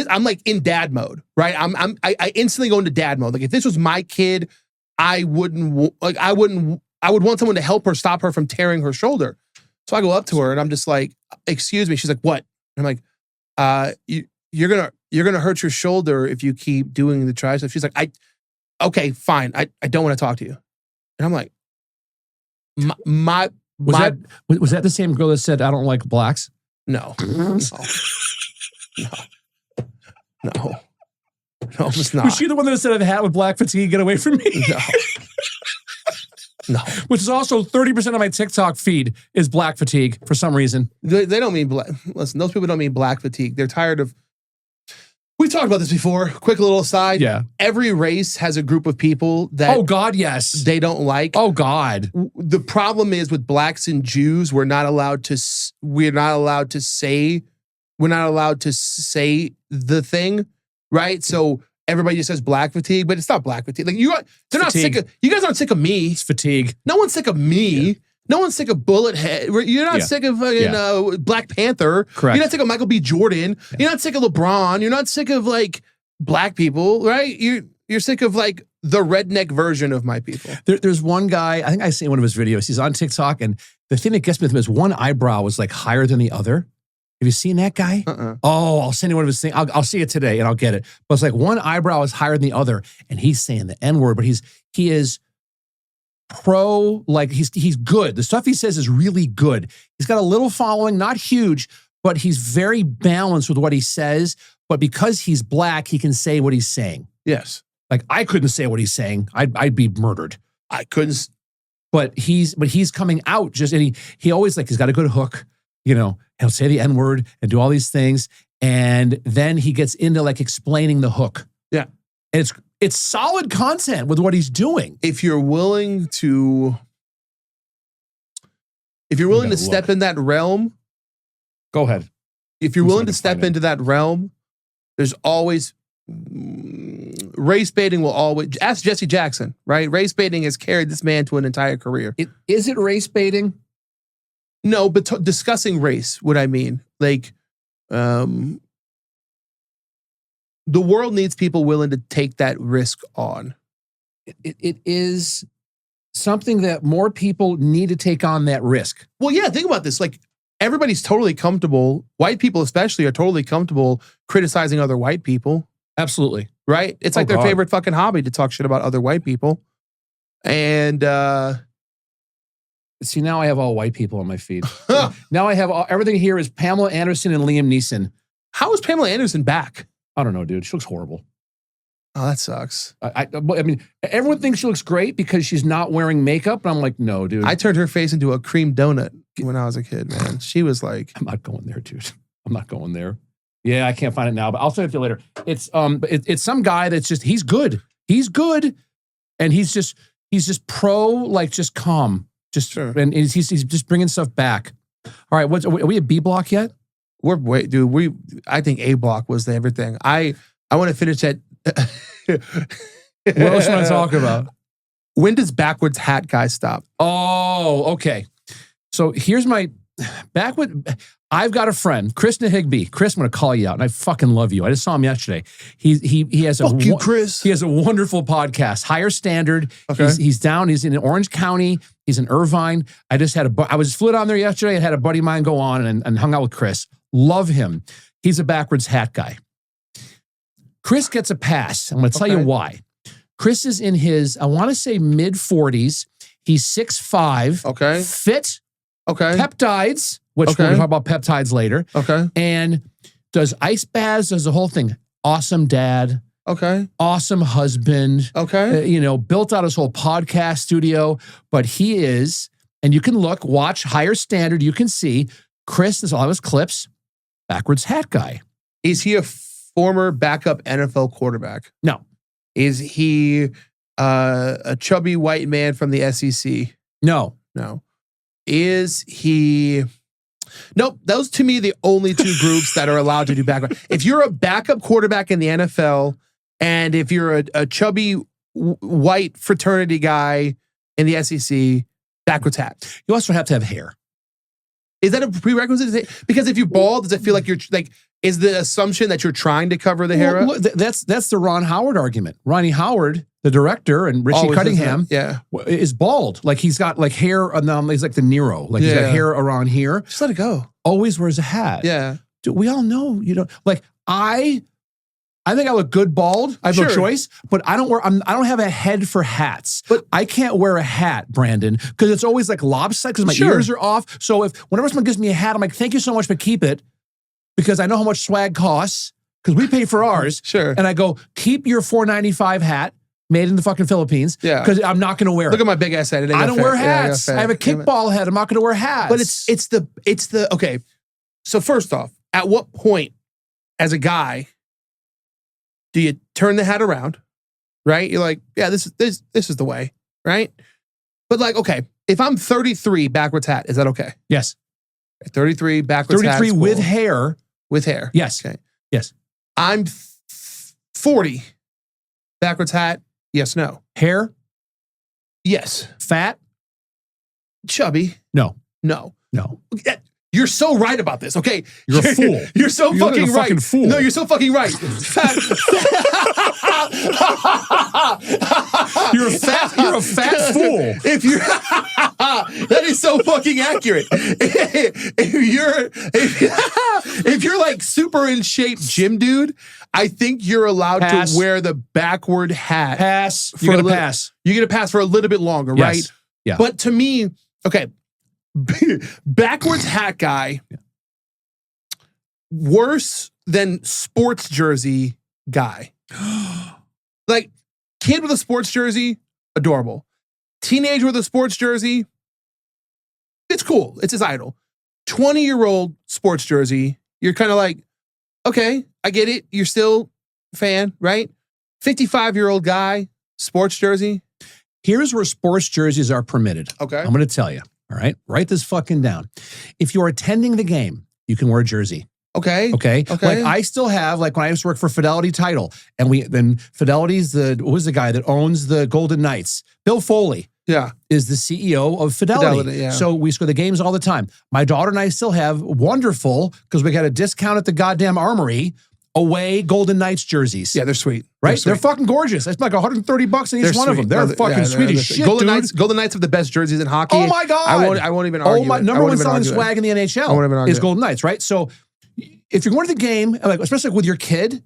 I'm like in dad mode, right? I instantly go into dad mode. Like, if this was my kid, I would want someone to help her, stop her from tearing her shoulder. So I go up to her and I'm just like, excuse me. She's like, what? And I'm like, you're gonna hurt your shoulder if you keep doing the tricep. She's like, okay, fine. I don't want to talk to you. And I'm like, was that the same girl that said, I don't like blacks? No. No, it's not. Was she the one that said, I've had with black fatigue, get away from me? No. Which is also 30% of my TikTok feed is black fatigue for some reason. They don't mean black. Listen, those people don't mean black fatigue. They're tired of. We've talked about this before. Quick little aside. Yeah. Every race has a group of people that. Oh God, yes. They don't like. Oh God. The problem is with blacks and Jews, we're not allowed to say the thing, right? So everybody just says black fatigue, but it's not black fatigue. Like you guys aren't sick of me. It's fatigue. No one's sick of me. Yeah. No one's sick of Bullet Head. You're not sick of fucking Black Panther. Correct. You're not sick of Michael B. Jordan. Yeah. You're not sick of LeBron. You're not sick of like black people, right? You're sick of like the redneck version of my people. There's one guy, I think I seen one of his videos. He's on TikTok, and the thing that gets me with him is one eyebrow was like higher than the other. Have you seen that guy? Oh, I'll send you one of his things. I'll see it today and I'll get it. But it's like one eyebrow is higher than the other, and he's saying the N-word, but he is pro, like he's good. The stuff he says is really good. He's got a little following, not huge, but he's very balanced with what he says. But because he's black, he can say what he's saying. Yes. Like I couldn't say what he's saying. I'd be murdered. I couldn't. But he's coming out just, and he always like, he's got a good hook, he'll say the N-word and do all these things. And then he gets into like explaining the hook. Yeah. And it's solid content with what he's doing. If you're willing to step in that realm, go ahead. If you're Let's willing see to if I can step find it. into that realm, there's always race baiting will always ask Jesse Jackson, right? Race baiting has carried this man to an entire career. Is it race baiting? No, but discussing race, what I mean, like, the world needs people willing to take that risk on. It is something that more people need to take on that risk. Well, yeah, think about this. Like, everybody's totally comfortable. White people, especially, are totally comfortable criticizing other white people. Absolutely. Right? It's like their God. favorite fucking hobby to talk shit about other white people. And See, now I have all white people on my feed. Now I have everything here is Pamela Anderson and Liam Neeson. how is Pamela Anderson back? I don't know, dude. She looks horrible. Oh, that sucks. I mean, everyone thinks she looks great because she's not wearing makeup. And I'm like, no, dude. I turned her face into a cream donut when I was a kid, man. She was like, I'm not going there, dude. I'm not going there. Yeah, I can't find it now, but I'll send it to you later. It's some guy that's just he's good. He's good, and he's just pro, like just calm, just Sure. and he's just bringing stuff back. All right, are we at B block yet? I think A block was the everything. I want to finish that. What else you want to talk about? When does backwards hat guy stop? Oh, okay. So here's my backward. I've got a friend, Chris Nahigby. Chris, I'm going to call you out, and I fucking love you. I just saw him yesterday. He has Fuck you, Chris. He has a wonderful podcast, Higher Standard. Okay. He's down. He's in Orange County. He's in Irvine. I was flew down there yesterday and had a buddy of mine go on and hung out with Chris. Love him. He's a backwards hat guy. Chris gets a pass. I'm going to tell you why. Chris is in his, I want to say mid 40s. He's 6'5". Okay. Fit. Okay. Peptides, which we're going to talk about peptides later. Okay. And does ice baths, does the whole thing. Awesome dad. Okay. Awesome husband. Okay. Built out his whole podcast studio. But he is, and you can watch Higher Standard. You can see Chris, there's all of his clips, backwards hat guy. Is he a former backup NFL quarterback? No. Is he a chubby white man from the SEC? No. No. Is he... Nope. Those to me the only two groups that are allowed to do backup. If you're a backup quarterback in the NFL, and if you're a chubby white fraternity guy in the SEC, backwards hat. You also have to have hair. Is that a prerequisite? Because if you're bald, does it feel like you're like? Is the assumption that you're trying to cover the hair up? That's the Ron Howard argument. Ronnie Howard, the director, and Richie Cunningham, is bald. Like he's got like hair on he's like the Nero. Like he's got hair around here. Just let it go. Always wears a hat. Yeah. Dude, we all know you don't like I think I look good bald. I have no choice, but I don't have a head for hats. But I can't wear a hat, Brandon, because it's always like lopsided because my ears are off. So whenever someone gives me a hat, I'm like, thank you so much, but keep it. Because I know how much swag costs, because we pay for ours. Sure. And I go, keep your $4.95 hat made in the fucking Philippines. Yeah. Because I'm not going to wear it. Look at my big ass head. I don't wear hats. I have a kickball head. I'm not going to wear hats. But it's the okay. So first off, at what point as a guy do you turn the hat around? Right? You're like, yeah, this is the way, right? But like, okay, if I'm 33 backwards hat, is that okay? Yes. 33 backwards hat. 33 with hair. With hair. Yes. Okay. Yes. I'm 40 backwards hat. Yes, no. Hair? Yes. Fat? Chubby? No. No. No. You're so right about this. Okay. You're a fool. You're so fucking like a right. Fucking fool. No, you're so fucking right. Fat. You're a fat fool. If you're that is so fucking accurate. If you're like super in shape gym dude, I think you're allowed to wear the backward hat. Pass. You get a pass. You get a pass for a little bit longer, right? Yeah. But to me, okay, backwards hat guy, worse than sports jersey guy. Like, kid with a sports jersey, adorable. Teenager with a sports jersey, it's cool. It's his idol. 20-year-old sports jersey, you're kind of like, okay, I get it. You're still a fan, right? 55-year-old guy, sports jersey. Here's where sports jerseys are permitted. Okay. I'm going to tell you. All right. Write this fucking down. If you're attending the game, you can wear a jersey. Okay. Okay. Okay. Like I still have, like when I used to work for Fidelity Title, and then Fidelity's who's the guy that owns the Golden Knights? Bill Foley. Yeah. Is the CEO of Fidelity. Yeah. So we score the games all the time. My daughter and I still have wonderful, because we got a discount at the goddamn Armory, away Golden Knights jerseys. Yeah, they're sweet. Right? They're fucking gorgeous. It's like $130 in each one of them. They're fucking sweet as shit, Golden dude. Golden Knights have the best jerseys in hockey. Oh my God. I won't even argue. Oh my, number one selling swag in the NHL is Golden Knights, right? So if you're going to the game, like especially with your kid,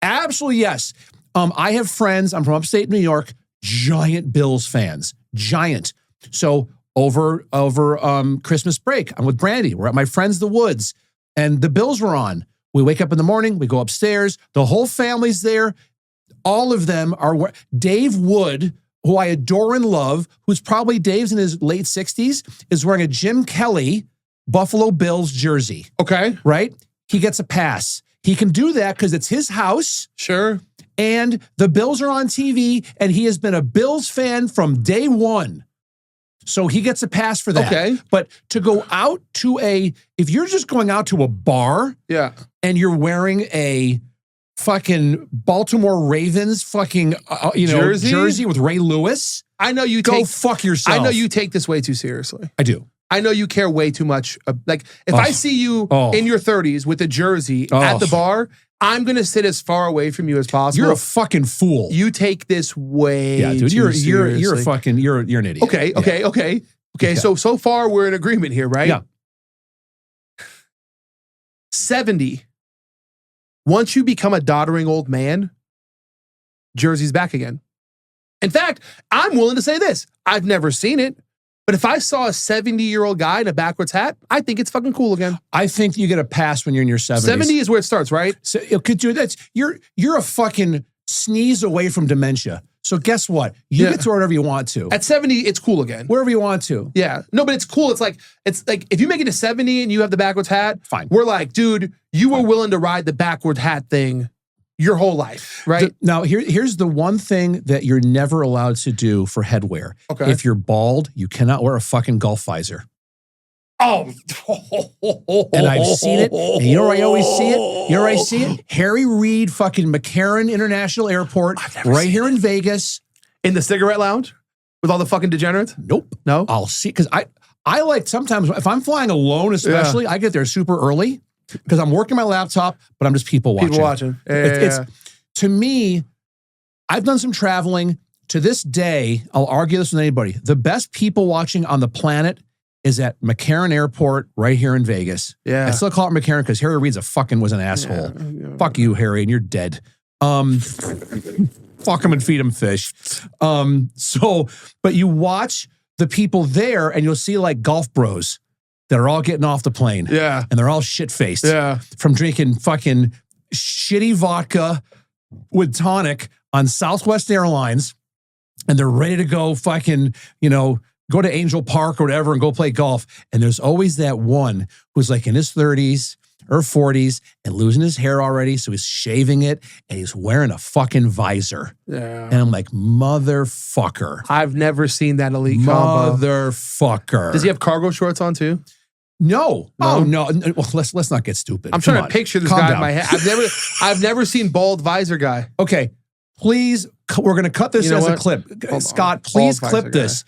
absolutely yes. I have friends, I'm from upstate New York, giant Bills fans. Giant. So over Christmas break, I'm with Brandy. We're at my friend's The Woods, and the Bills were on. We wake up in the morning, we go upstairs, the whole family's there. All of them are, Dave Wood, who I adore and love, who's probably Dave's in his late 60s, is wearing a Jim Kelly Buffalo Bills jersey. Okay. Right? He gets a pass. He can do that because it's his house. Sure. And the Bills are on TV, and he has been a Bills fan from day one. So he gets a pass for that. Okay. But to go out to if you're just going out to a bar, yeah, and you're wearing a fucking Baltimore Ravens fucking jersey with Ray Lewis, I know you go fuck yourself. I know you take this way too seriously. I do. I know you care way too much. Like if I see you in your 30s with a jersey at the bar, I'm gonna sit as far away from you as possible. You're a fucking fool. You take this way dude. Too You're a fucking you're an idiot. Okay. Yeah. So far we're in agreement here, right? Yeah. 70. Once you become a doddering old man, jersey's back again. In fact, I'm willing to say this. I've never seen it, but if I saw a 70-year-old guy in a backwards hat, I think it's fucking cool again. I think you get a pass when you're in your 70s. 70 is where it starts, right? So you're a fucking sneeze away from dementia. So guess what? You get to wear whatever you want to. At 70, it's cool again. Wherever you want to. Yeah. No, but it's cool. It's like if you make it to 70 and you have the backwards hat, fine. We're like, dude, you were willing to ride the backward hat thing your whole life, right? Now, here's the one thing that you're never allowed to do for headwear. Okay. If you're bald, you cannot wear a fucking golf visor. Oh. And I've seen it. And you know where I always see it? You know where I see it? Harry Reid, fucking McCarran International Airport, right here in Vegas. In the cigarette lounge? With all the fucking degenerates? Nope. No? I'll see, because I like sometimes, if I'm flying alone especially, I get there super early because I'm working my laptop, but I'm just people watching. Yeah. To me, I've done some traveling. To this day, I'll argue this with anybody. The best people watching on the planet is at McCarran Airport right here in Vegas. Yeah. I still call it McCarran because Harry Reid's was an asshole. Yeah. Fuck you, Harry, and you're dead. Fuck him and feed him fish. But you watch the people there and you'll see like golf bros that are all getting off the plane. Yeah. And they're all shit-faced. Yeah. From drinking fucking shitty vodka with tonic on Southwest Airlines. And they're ready to go fucking, go to Angel Park or whatever and go play golf. And there's always that one who's like in his 30s or 40s and losing his hair already. So he's shaving it and he's wearing a fucking visor. Yeah. And I'm like, motherfucker. I've never seen that elite combo. Motherfucker. Does he have cargo shorts on too? No. Oh, no. Well, let's not get stupid. I'm trying to picture this guy in my head. I've never seen bald visor guy. Okay. Please, we're going to cut this as a clip. Scott, please clip this.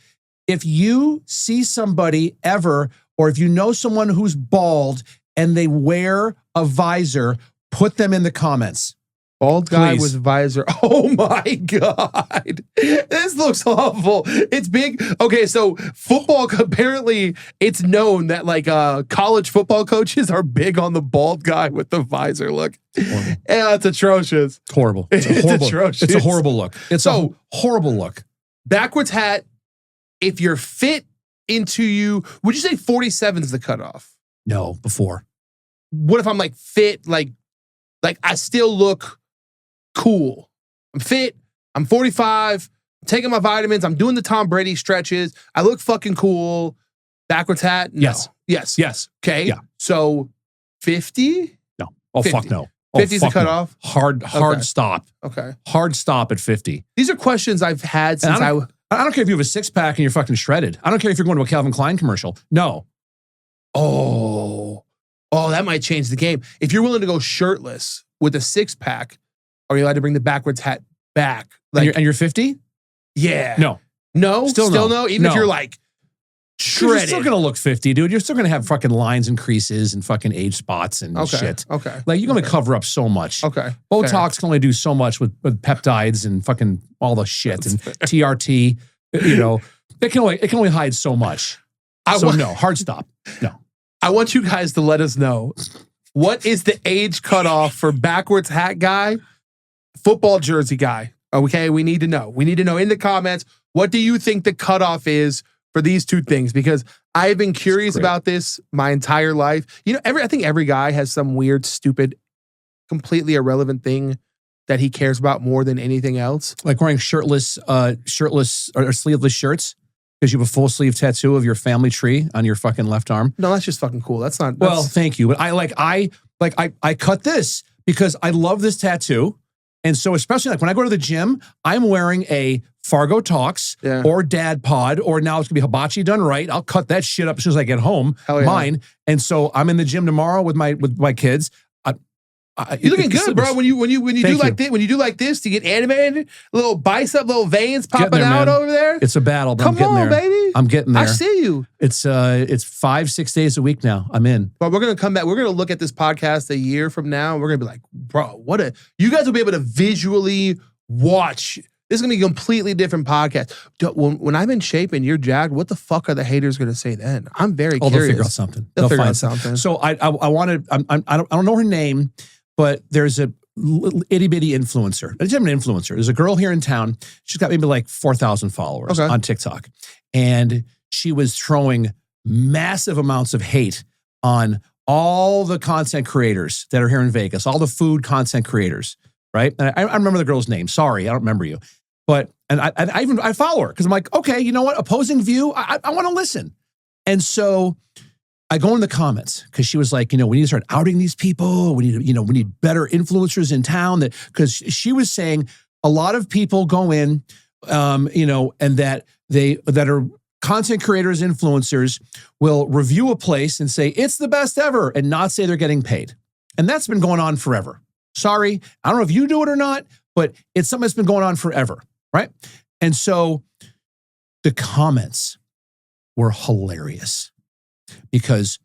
If you see somebody ever, or if you know someone who's bald and they wear a visor, put them in the comments. Bald guy with visor. Oh my God. This looks awful. It's big. Okay, so football, apparently it's known that like college football coaches are big on the bald guy with the visor look. Yeah, it's atrocious. It's horrible. It's atrocious. It's a horrible look. It's a horrible look. Backwards hat, if you're fit into you, would you say 47 is the cutoff? No, before. What if I'm like fit, like I still look cool. I'm fit. I'm 45. I'm taking my vitamins. I'm doing the Tom Brady stretches. I look fucking cool. Backwards hat? No. Yes. Okay. Yeah. So 50? No. Oh, 50. Fuck no. 50 is the cutoff? Hard stop. Okay. Hard stop at 50. These are questions I've had since I don't care if you have a six-pack and you're fucking shredded. I don't care if you're going to a Calvin Klein commercial. No. Oh. Oh, that might change the game. If you're willing to go shirtless with a 6-pack, are you allowed to bring the backwards hat back? Like, and you're 50? Yeah. No. Still no? Even if you're like shredded. You're still going to look 50, dude. You're still going to have fucking lines and creases and fucking age spots and shit. Okay. Like, you're going to cover up so much. Okay. Botox can only do so much with peptides and fucking all the shit and TRT. You know, it can only hide so much. No, hard stop. No. I want you guys to let us know, what is the age cutoff for backwards hat guy, football jersey guy? Okay, we need to know. We need to know in the comments, what do you think the cutoff is for these two things? Because I've been curious about this my entire life. You know, I think every guy has some weird, stupid, completely irrelevant thing that he cares about more than anything else. Like wearing shirtless or sleeveless shirts. Because you have a full sleeve tattoo of your family tree on your fucking left arm. No, that's just fucking cool. That's not. Well, thank you. But I cut this because I love this tattoo. And so especially like when I go to the gym, I'm wearing a Fargo Talks or Dad Pod, or now it's gonna be Hibachi done right. I'll cut that shit up as soon as I get home. Mine. And so I'm in the gym tomorrow with my kids. You're looking good, bro. When you do like this, do you get animated? Little bicep, little veins popping out over there. It's a battle, but Come on, baby. I'm getting there. I see you. It's 5-6 days a week now. I'm in. But we're gonna come back. We're gonna look at this podcast a year from now. And we're gonna be like, bro, you guys will be able to visually watch. This is gonna be a completely different podcast. When I'm in shape and you're jacked, what the fuck are the haters gonna say then? I'm very curious. They'll figure out something. They'll figure out something. So I wanted. I don't know her name. But there's a itty bitty influencer. It's an influencer. There's a girl here in town. She's got maybe like 4,000 followers on TikTok. And she was throwing massive amounts of hate on all the content creators that are here in Vegas, all the food content creators, right? And I remember the girl's name. Sorry, I don't remember you. But, and I follow her because I'm like, okay, you know what? Opposing view, I want to listen. And so I go in the comments because she was like, we need to start outing these people. We need better influencers in town. Because she was saying a lot of people go in, and that are content creators, influencers will review a place and say it's the best ever and not say they're getting paid. And that's been going on forever. Sorry, I don't know if you do it or not, but it's something that's been going on forever, right? And so the comments were hilarious. Because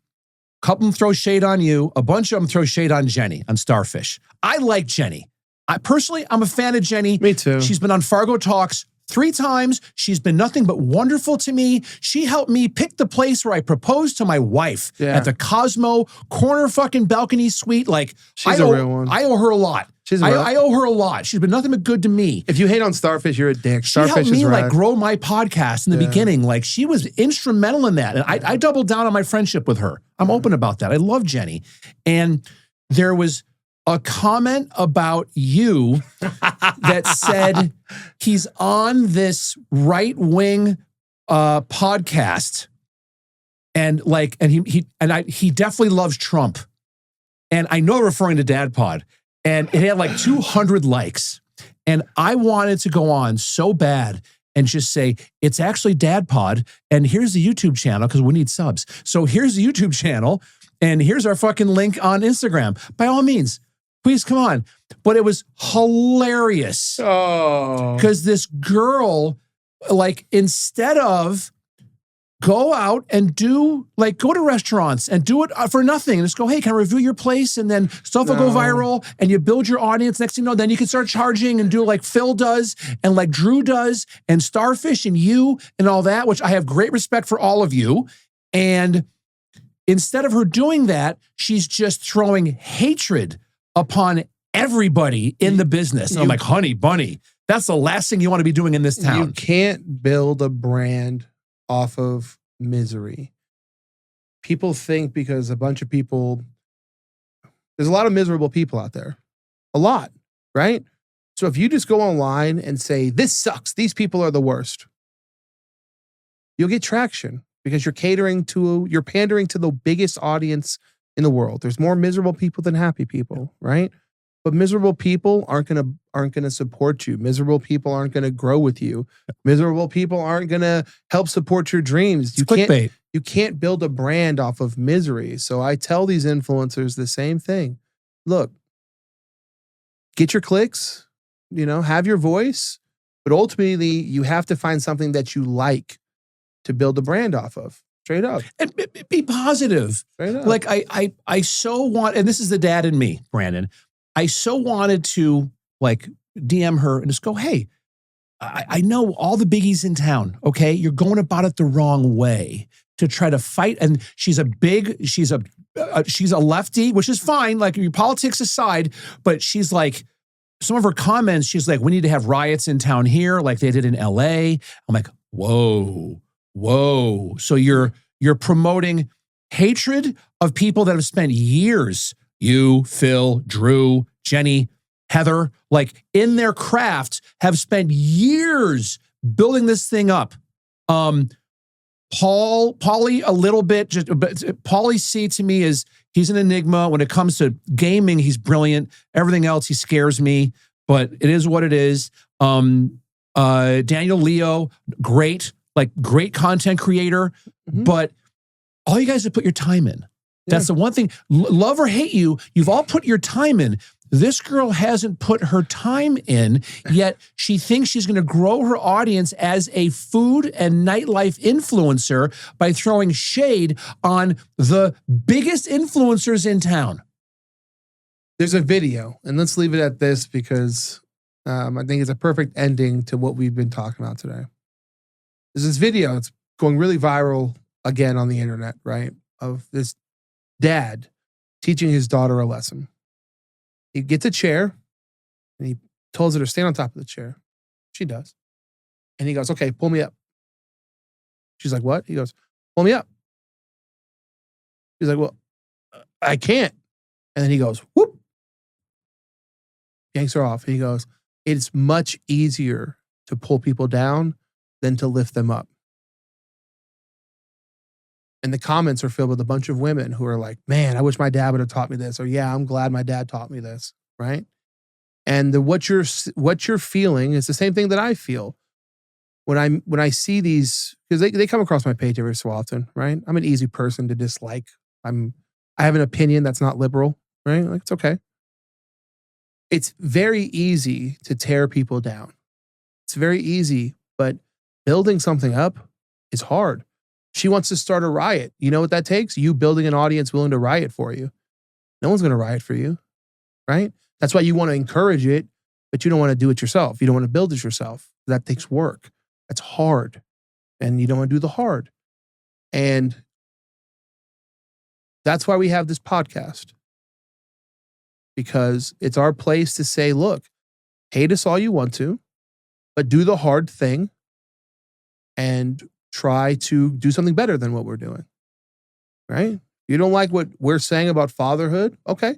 a couple of them throw shade on you, a bunch of them throw shade on Jenny, on Starfish. I like Jenny. I'm a fan of Jenny. Me too. She's been on Fargo Talks 3 times. She's been nothing but wonderful to me. She helped me pick the place where I proposed to my wife at the Cosmo corner fucking balcony suite. Like, she's a real one. I owe her a lot. I owe her a lot. She's been nothing but good to me. If you hate on Starfish, you're a dick. Starfish helped me is rad. like grow my podcast in the beginning. Like, she was instrumental in that. And I doubled down on my friendship with her. I'm open about that. I love Jenny. And there was a comment about you that said he's on this right-wing podcast and he definitely loves Trump. And I know referring to Dad Pod. And it had like 200 likes. And I wanted to go on so bad and just say, it's actually Dad Pod. And here's the YouTube channel because we need subs. So here's the YouTube channel. And here's our fucking link on Instagram. By all means, please come on. But it was hilarious. Oh. Because this girl, like, instead of go out and go to restaurants and do it for nothing. And just go, hey, can I review your place? And then stuff will go viral and you build your audience. Next thing you know, then you can start charging and do like Phil does and like Drew does and Starfish and you and all that, which I have great respect for all of you. And instead of her doing that, she's just throwing hatred upon everybody in the business. And I'm like, honey bunny, that's the last thing you want to be doing in this town. You can't build a brand off of misery. People think because a bunch of people, there's a lot of miserable people out there. A lot, right? So if you just go online and say, this sucks, these people are the worst, you'll get traction because you're pandering to the biggest audience in the world. There's more miserable people than happy people, right? But miserable people aren't gonna support you. Miserable people aren't gonna grow with you. Miserable people aren't gonna help support your dreams. It's clickbait. You can't build a brand off of misery. So I tell these influencers the same thing. Look, get your clicks, have your voice, but ultimately you have to find something that you like to build a brand off of. Straight up. And be positive. Straight up. Like I so want, and this is the dad in me, Brandon. I so wanted to like DM her and just go, hey, I know all the biggies in town, okay? You're going about it the wrong way to try to fight. And she's a lefty, which is fine, like your politics aside, but she's like, some of her comments, she's like, we need to have riots in town here like they did in LA. I'm like, whoa. So you're promoting hatred of people that have spent years, you, Phil, Drew, Jenny, Heather, like in their craft, have spent years building this thing up. Paulie a little bit, but Paulie C to me is, he's an enigma. When it comes to gaming, he's brilliant. Everything else, he scares me, but it is what it is. Daniel Leo, great content creator, but all you guys have put your time in. That's the one thing, love or hate you, you've all put your time in. This girl hasn't put her time in, yet she thinks she's going to grow her audience as a food and nightlife influencer by throwing shade on the biggest influencers in town. There's a video, and let's leave it at this because I think it's a perfect ending to what we've been talking about today. There's this video, it's going really viral again on the internet, right? Of this dad teaching his daughter a lesson. He gets a chair and he tells her to stand on top of the chair. She does. And he goes, okay, pull me up. She's like, what? He goes, pull me up. She's like, well, I can't. And then he goes, whoop. Yanks her off. And he goes, it's much easier to pull people down than to lift them up. And the comments are filled with a bunch of women who are like, man, I wish my dad would have taught me this. Or yeah, I'm glad my dad taught me this. Right. And what you're feeling is the same thing that I feel when I see these, because they come across my page every so often. Right. I'm an easy person to dislike. I have an opinion that's not liberal. Right. Like, it's okay. It's very easy to tear people down. It's very easy, but building something up is hard. She wants to start a riot. You know what that takes? You building an audience willing to riot for you. No one's going to riot for you, right? That's why you want to encourage it, but you don't want to do it yourself. You don't want to build it yourself. That takes work. That's hard. And you don't want to do the hard. And that's why we have this podcast. Because it's our place to say, look, hate us all you want to, but do the hard thing and try to do something better than what we're doing, right? You don't like what we're saying about fatherhood? Okay.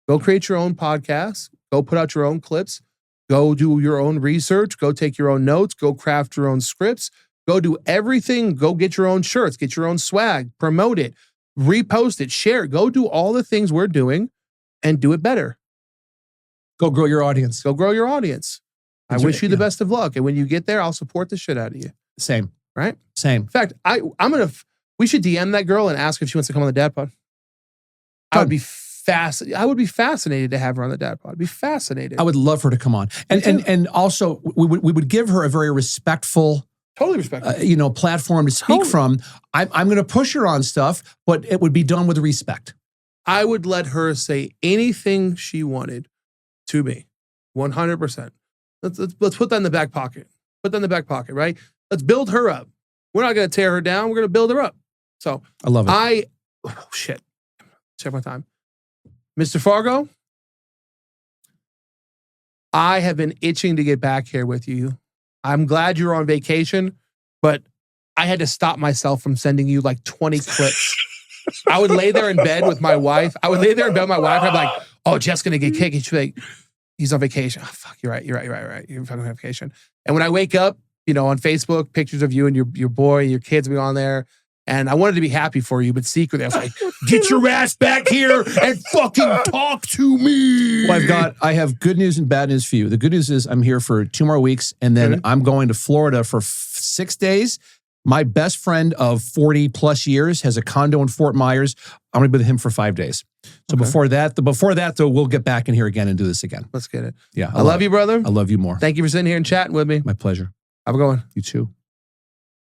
Go create your own podcast. Go put out your own clips. Go do your own research. Go take your own notes. Go craft your own scripts. Go do everything. Go get your own shirts. Get your own swag. Promote it. Repost it. Share it. Go do all the things we're doing and do it better. Go grow your audience. Go grow your audience. I wish you the best of luck. And when you get there, I'll support the shit out of you. Same. Right? Same. In fact, we should DM that girl and ask if she wants to come on the Dad Pod. I would be fascinated to have her on the Dad Pod. I'd be fascinated. I would love her to come on. And also we would give her a very respectful, totally respectful, platform to speak from. I'm going to push her on stuff, but it would be done with respect. I would let her say anything she wanted to me. 100%. Let's put that in the back pocket. Put that in the back pocket, right? Let's build her up. We're not going to tear her down. We're going to build her up. So I love it. Shit. Check my time. Mr. Fargo, I have been itching to get back here with you. I'm glad you're on vacation, but I had to stop myself from sending you like 20 clips. I would lay there in bed with my wife. I'm like, oh, Jeff's going to get kicked. She's like, he's on vacation. Oh, fuck, you're right. You're fucking on vacation. And when I wake up, on Facebook, pictures of you and your boy, your kids be on there. And I wanted to be happy for you, but secretly I was like, get your ass back here and fucking talk to me. Well, I have good news and bad news for you. The good news is I'm here for 2 more weeks, and then I'm going to Florida for 6 days. My best friend of 40 plus years has a condo in Fort Myers. I'm going to be with him for 5 days. So before that, though, we'll get back in here again and do this again. Let's get it. Yeah. I love you, brother. I love you more. Thank you for sitting here and chatting with me. My pleasure. Have a good one. You too.